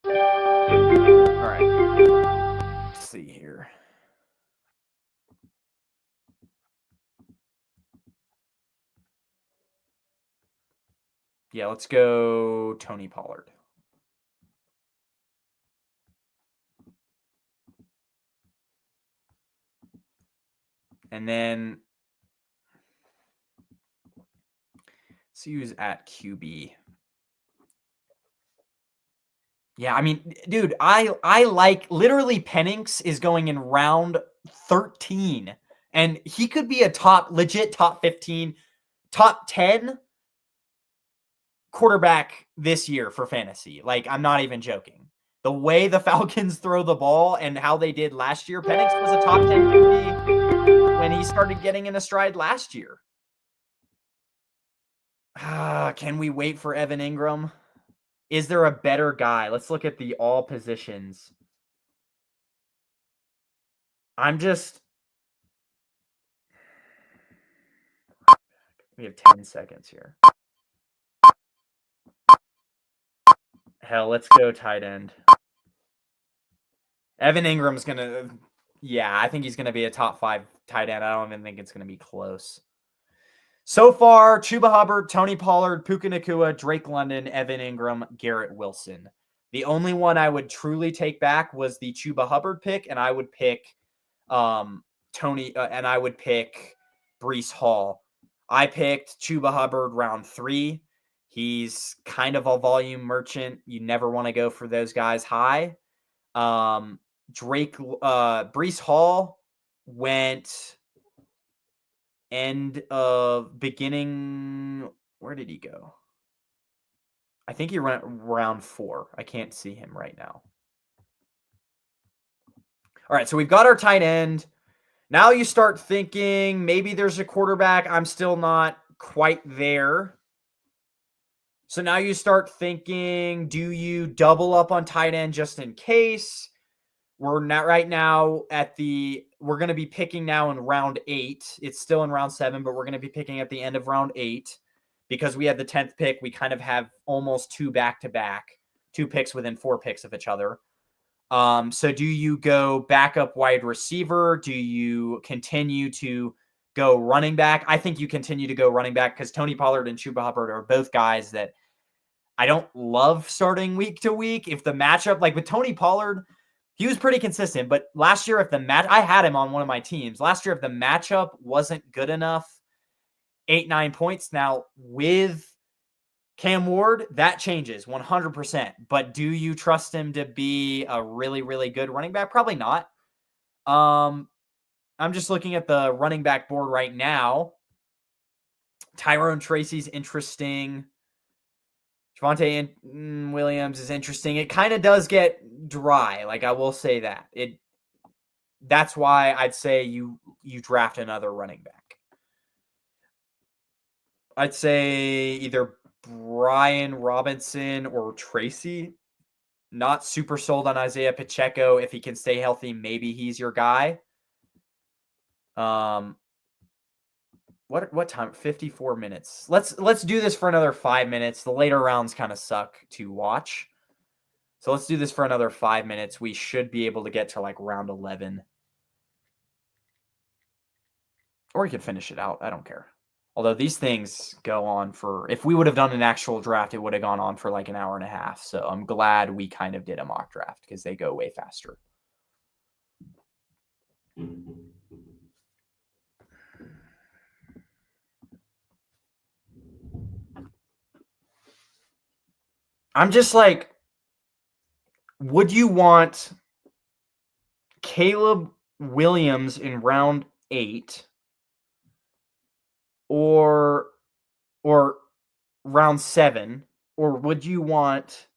All right. Let's see here. Yeah, let's go Tony Pollard. And then see who's at QB. Yeah, I mean, dude, I like literally Penix is going in round 13. And he could be a legit top 15, top 10 quarterback this year for fantasy. Like, I'm not even joking. The way the Falcons throw the ball and how they did last year, Penix was a top 10 QB when he started getting in a stride last year. Can we wait for Evan Ingram? Is there a better guy? Let's look at the all positions. We have 10 seconds here. Hell, let's go tight end. Evan Ingram's going to, I think he's going to be a top 5 tight end. I don't even think it's going to be close. So far, Chuba Hubbard, Tony Pollard, Puka Nacua, Drake London, Evan Ingram, Garrett Wilson. The only one I would truly take back was the Chuba Hubbard pick, and I would pick and I would pick Breece Hall. I picked Chuba Hubbard round 3. He's kind of a volume merchant. You never want to go for those guys high. Breece Hall went beginning. Where did he go? I think he went round 4. I can't see him right now. All right, so we've got our tight end. Now you start thinking maybe there's a quarterback. I'm still not quite there. So now you start thinking, do you double up on tight end just in case? We're not right now we're going to be picking now in round 8. It's still in round 7, but we're going to be picking at the end of round 8 because we have the 10th pick. We kind of have almost 2 back-to-back, 2 picks within 4 picks of each other. So do you go backup wide receiver? Do you continue to go running back? I think you continue to go running back because Tony Pollard and Chuba Hubbard are both guys that I don't love starting week to week. If the matchup, like with Tony Pollard, he was pretty consistent, but last year I had him on one of my teams. Last year, if the matchup wasn't good enough, 8-9 points. Now with Cam Ward, that changes 100%. But do you trust him to be a really, really good running back? Probably not. I'm just looking at the running back board right now. Tyrone Tracy's interesting. Javonte Williams is interesting. It kind of does get dry. Like, I will say that. That's why I'd say you draft another running back. I'd say either Brian Robinson or Tracy. Not super sold on Isaiah Pacheco. If he can stay healthy, maybe he's your guy. What time? 54 minutes. Let's do this for another 5 minutes. The later rounds kind of suck to watch. So let's do this for another 5 minutes. We should be able to get to like round 11. Or you could finish it out. I don't care. Although these things go on if we would have done an actual draft, it would have gone on for like an hour and a half. So I'm glad we kind of did a mock draft because they go way faster. I'm just like, would you want Caleb Williams in round 8 or round 7, or would you want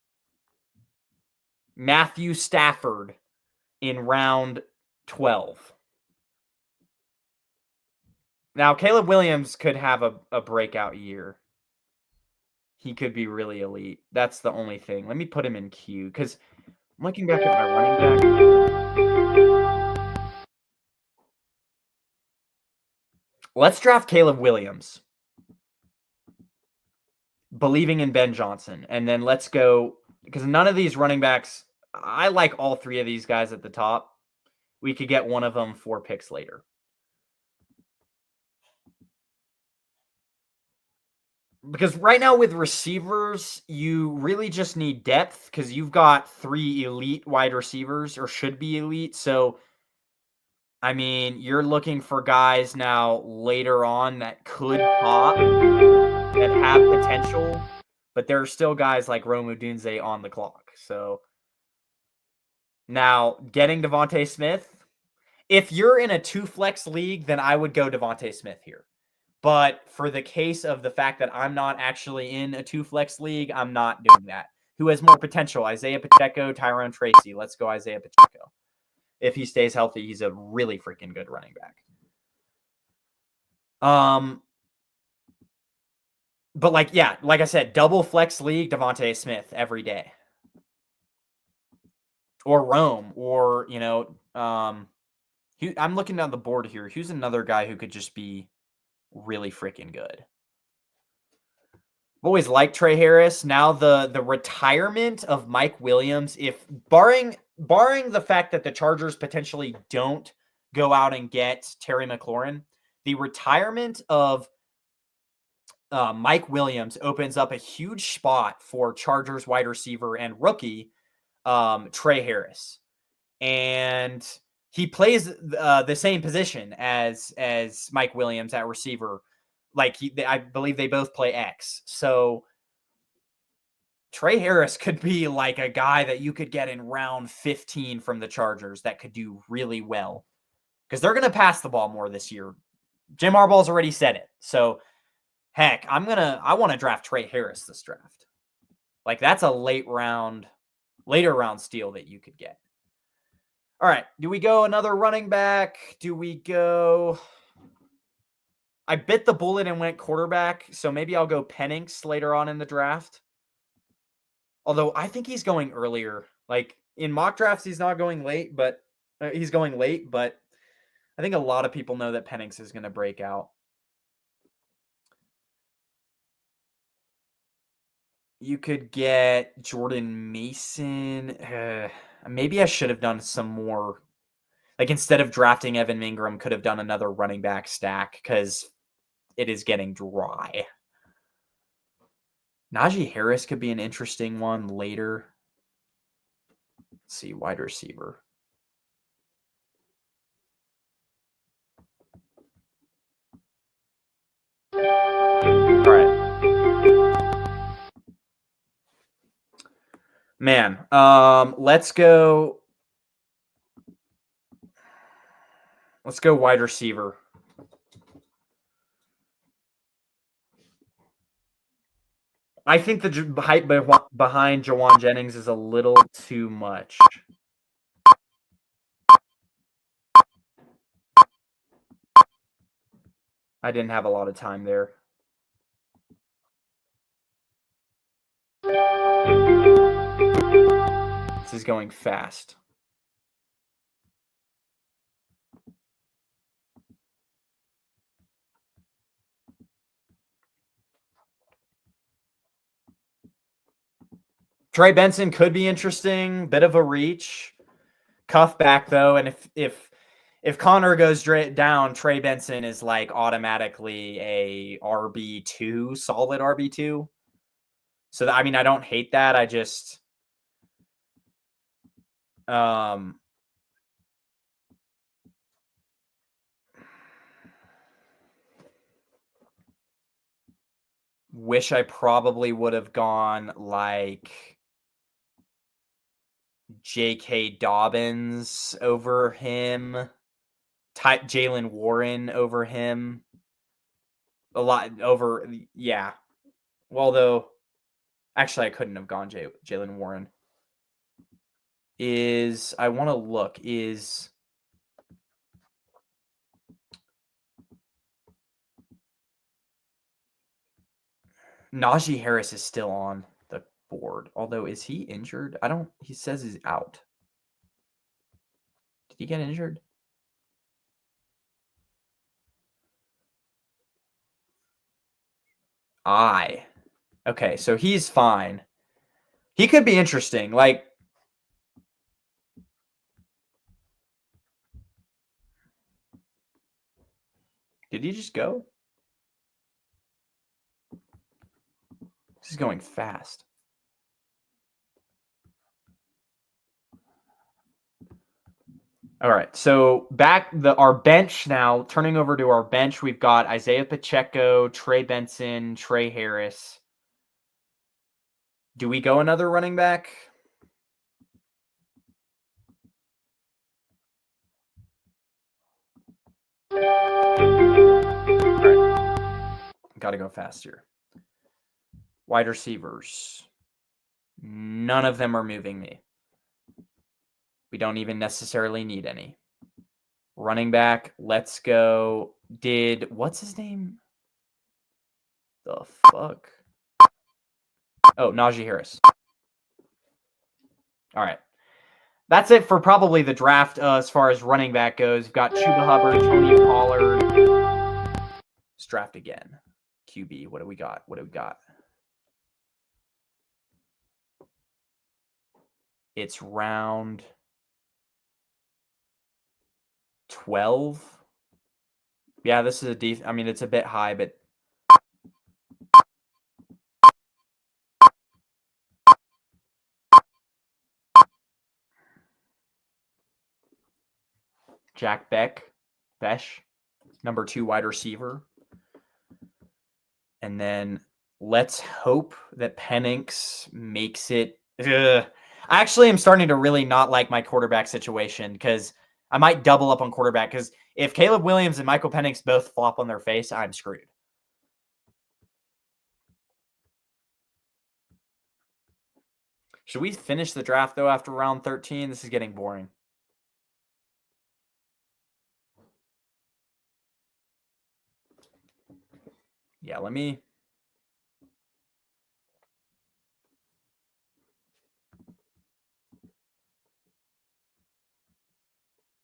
Matthew Stafford in round 12? Now, Caleb Williams could have a breakout year. He could be really elite. That's the only thing. Let me put him in Q because I'm looking back at my running back. Let's draft Caleb Williams, believing in Ben Johnson. And then let's go, because none of these running backs, I like all three of these guys at the top. We could get one of them 4 picks later. Because right now with receivers, you really just need depth because you've got 3 elite wide receivers or should be elite. So, I mean, you're looking for guys now later on that could pop, that have potential, but there are still guys like Rome Odunze on the clock. So now getting Devontae Smith, if you're in a 2-flex league, then I would go Devontae Smith here. But for the case of the fact that I'm not actually in a 2-flex league, I'm not doing that. Who has more potential? Isaiah Pacheco, Tyrone Tracy. Let's go Isaiah Pacheco. If he stays healthy, he's a really freaking good running back. But like I said, double flex league, Devontae Smith every day. Or Rome, or, I'm looking down the board here. Who's another guy who could just be really freaking good? I've always liked Trey Harris. Now the retirement of Mike Williams, if barring the fact that the Chargers potentially don't go out and get Terry McLaurin, the retirement of Mike Williams opens up a huge spot for Chargers wide receiver and rookie Trey Harris. And he plays the same position as Mike Williams at receiver. Like I believe they both play X. So Trey Harris could be like a guy that you could get in round 15 from the Chargers that could do really well. Because they're going to pass the ball more this year. Jim Harbaugh's already said it. So, heck, I want to draft Trey Harris this draft. Like, that's a later round steal that you could get. All right. Do we go another running back? Do we go... I bit the bullet and went quarterback, so maybe I'll go Penix later on in the draft. Although I think he's going earlier. Like in mock drafts, he's not going late, but he's going late. But I think a lot of people know that Penix is going to break out. You could get Jordan Mason. Maybe I should have done some more. Like instead of drafting Evan Ingram, could have done another running back stack because it is getting dry. Najee Harris could be an interesting one later. Let's see, wide receiver. All right. Man, let's go wide receiver. I think the hype behind Jawan Jennings is a little too much. I didn't have a lot of time there. This is going fast. Trey Benson could be interesting. Bit of a reach. Cuff back though, and if Connor goes down, Trey Benson is like automatically a RB2, solid RB2. So I mean, I don't hate that. I just wish I probably would have gone like J.K. Dobbins over him, Jalen Warren over him, a lot over, yeah. Well, though, actually, I couldn't have gone Jalen Warren. I want to look, Najee Harris is still on the board. Although, is he injured? He says he's out. Did he get injured? Okay, so he's fine. He could be interesting. Like, did he just go? This is going fast. All right, so our bench now, turning over to our bench, we've got Isaiah Pacheco, Trey Benson, Trey Harris. Do we go another running back? Got to go faster. Wide receivers. None of them are moving me. We don't even necessarily need any. Running back, let's go. What's his name? The fuck? Oh, Najee Harris. All right. That's it for probably the draft as far as running back goes. We've got Chuba Hubbard, Tony Pollard. Let's draft again. QB, what do we got? It's round 12. Yeah, this is a decent. I mean, it's a bit high, but Jack Besh, number 2 wide receiver. And then let's hope that Penix makes it. I actually am starting to really not like my quarterback situation because I might double up on quarterback because if Caleb Williams and Michael Penix both flop on their face, I'm screwed. Should we finish the draft, though, after round 13? This is getting boring. Yeah, let me...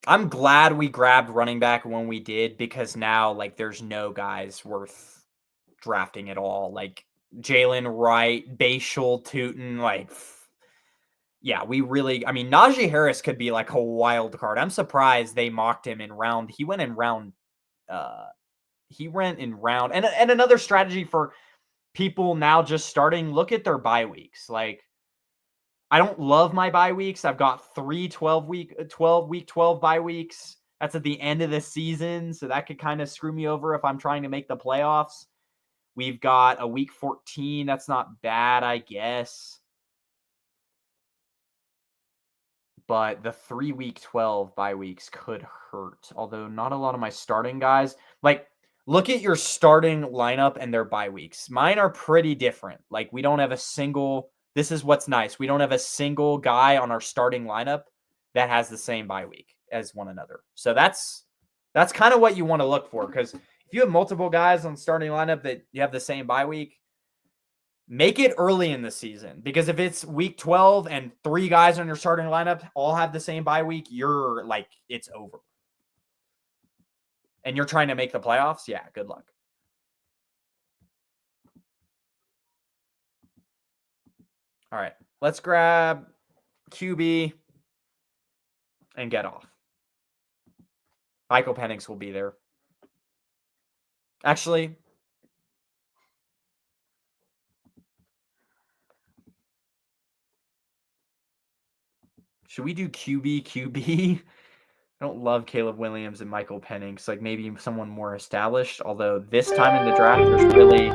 I'm glad we grabbed running back when we did because now, like, there's no guys worth drafting at all. Like, Jalen Wright, Bashal, Tootin, like... Yeah, we really... I mean, Najee Harris could be, like, a wild card. I'm surprised they mocked him in round... He went in round... And another strategy for people now just starting, look at their bye weeks. Like, I don't love my bye weeks. I've got 3 week 12 bye weeks. That's at the end of the season, so that could kind of screw me over if I'm trying to make the playoffs. We've got a week 14. That's not bad, I guess. But the 3 week 12 bye weeks could hurt. Although not a lot of my starting guys. Like, look at your starting lineup and their bye weeks. Mine are pretty different. Like, we don't have a single... This is what's nice. We don't have a single guy on our starting lineup that has the same bye week as one another. So that's kind of what you want to look for. Because if you have multiple guys on starting lineup that you have the same bye week, make it early in the season. Because if it's week 12 and 3 guys on your starting lineup all have the same bye week, you're like, it's over. And you're trying to make the playoffs? Yeah, good luck. All right, let's grab QB and get off. Michael Penix will be there. Actually, should we do QB? I don't love Caleb Williams and Michael Penix. Like, maybe someone more established. Although this time in the draft, there's really...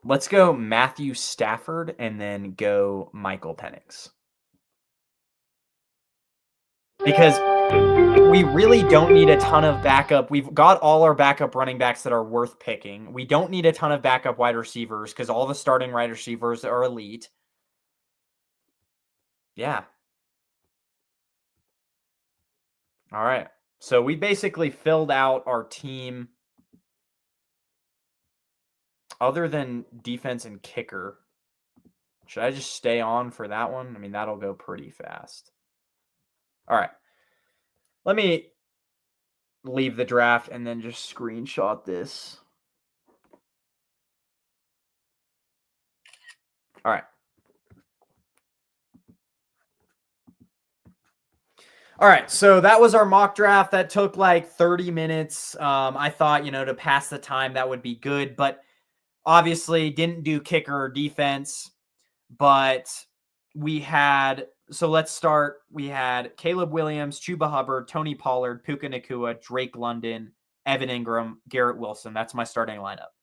Let's go Matthew Stafford and then go Michael Penix. Because we really don't need a ton of backup. We've got all our backup running backs that are worth picking. We don't need a ton of backup wide receivers because all the starting wide receivers are elite. Yeah. All right. So we basically filled out our team other than defense and kicker. Should I just stay on for that one? I mean, that'll go pretty fast. All right. Let me leave the draft and then just screenshot this. All right. All right, so that was our mock draft. That took like 30 minutes. I thought, to pass the time, that would be good, but obviously didn't do kicker or defense. But let's start. We had Caleb Williams, Chuba Hubbard, Tony Pollard, Puka Nacua, Drake London, Evan Ingram, Garrett Wilson. That's my starting lineup.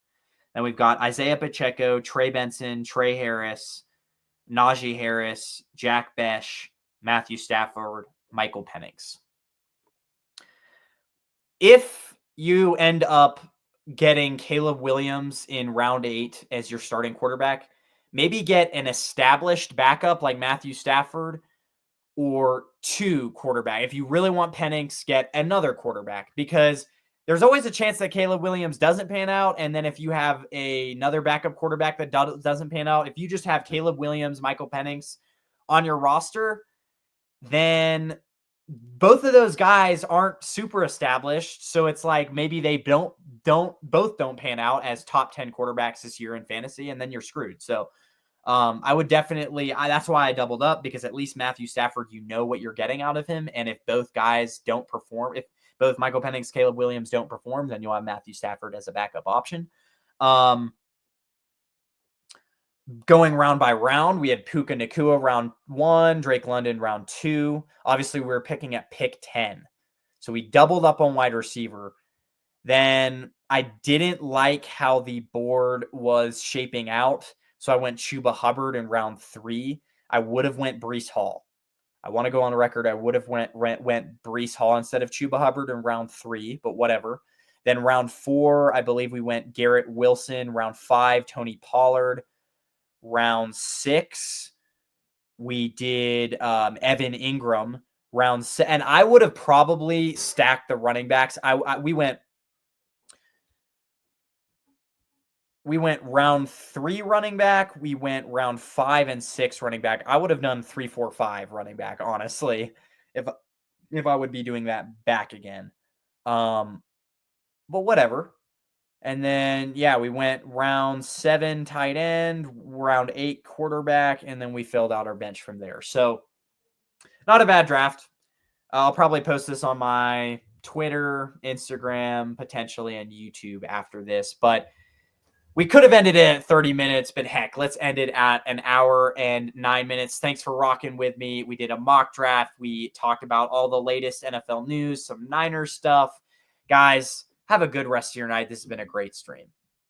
Then we've got Isaiah Pacheco, Trey Benson, Trey Harris, Najee Harris, Jack Besh, Matthew Stafford, Michael Penix. If you end up getting Caleb Williams in round 8 as your starting quarterback, maybe get an established backup like Matthew Stafford or 2 quarterback. If you really want Penix, get another quarterback, because there's always a chance that Caleb Williams doesn't pan out. And then if you have another backup quarterback that doesn't pan out, if you just have Caleb Williams, Michael Penix on your roster, then both of those guys aren't super established. So it's like maybe they both don't pan out as top 10 quarterbacks this year in fantasy, and then you're screwed. So I would definitely, that's why I doubled up, because at least Matthew Stafford, you know what you're getting out of him. And if both guys don't perform, if both Michael Penix, Caleb Williams don't perform, then you'll have Matthew Stafford as a backup option. Going round by round, we had Puka Nacua round 1, Drake London round 2. Obviously, we were picking at pick 10. So we doubled up on wide receiver. Then I didn't like how the board was shaping out, so I went Chuba Hubbard in round 3. I would have went Breece Hall. I want to go on record. I would have went Breece Hall instead of Chuba Hubbard in round 3, but whatever. Then round 4, I believe we went Garrett Wilson. Round 5, Tony Pollard. Round 6, we did Evan Ingram. Round 7, and I would have probably stacked the running backs. We went round 3 running back. We went round 5 and 6 running back. I would have done 3, 4, 5 running back, honestly, if I would be doing that back again. But whatever. And then, we went round 7 tight end, round 8 quarterback, and then we filled out our bench from there. So not a bad draft. I'll probably post this on my Twitter, Instagram, potentially on YouTube after this. But we could have ended it at 30 minutes, but heck, let's end it at an hour and 9 minutes. Thanks for rocking with me. We did a mock draft. We talked about all the latest NFL news, some Niners stuff. Guys, have a good rest of your night. This has been a great stream.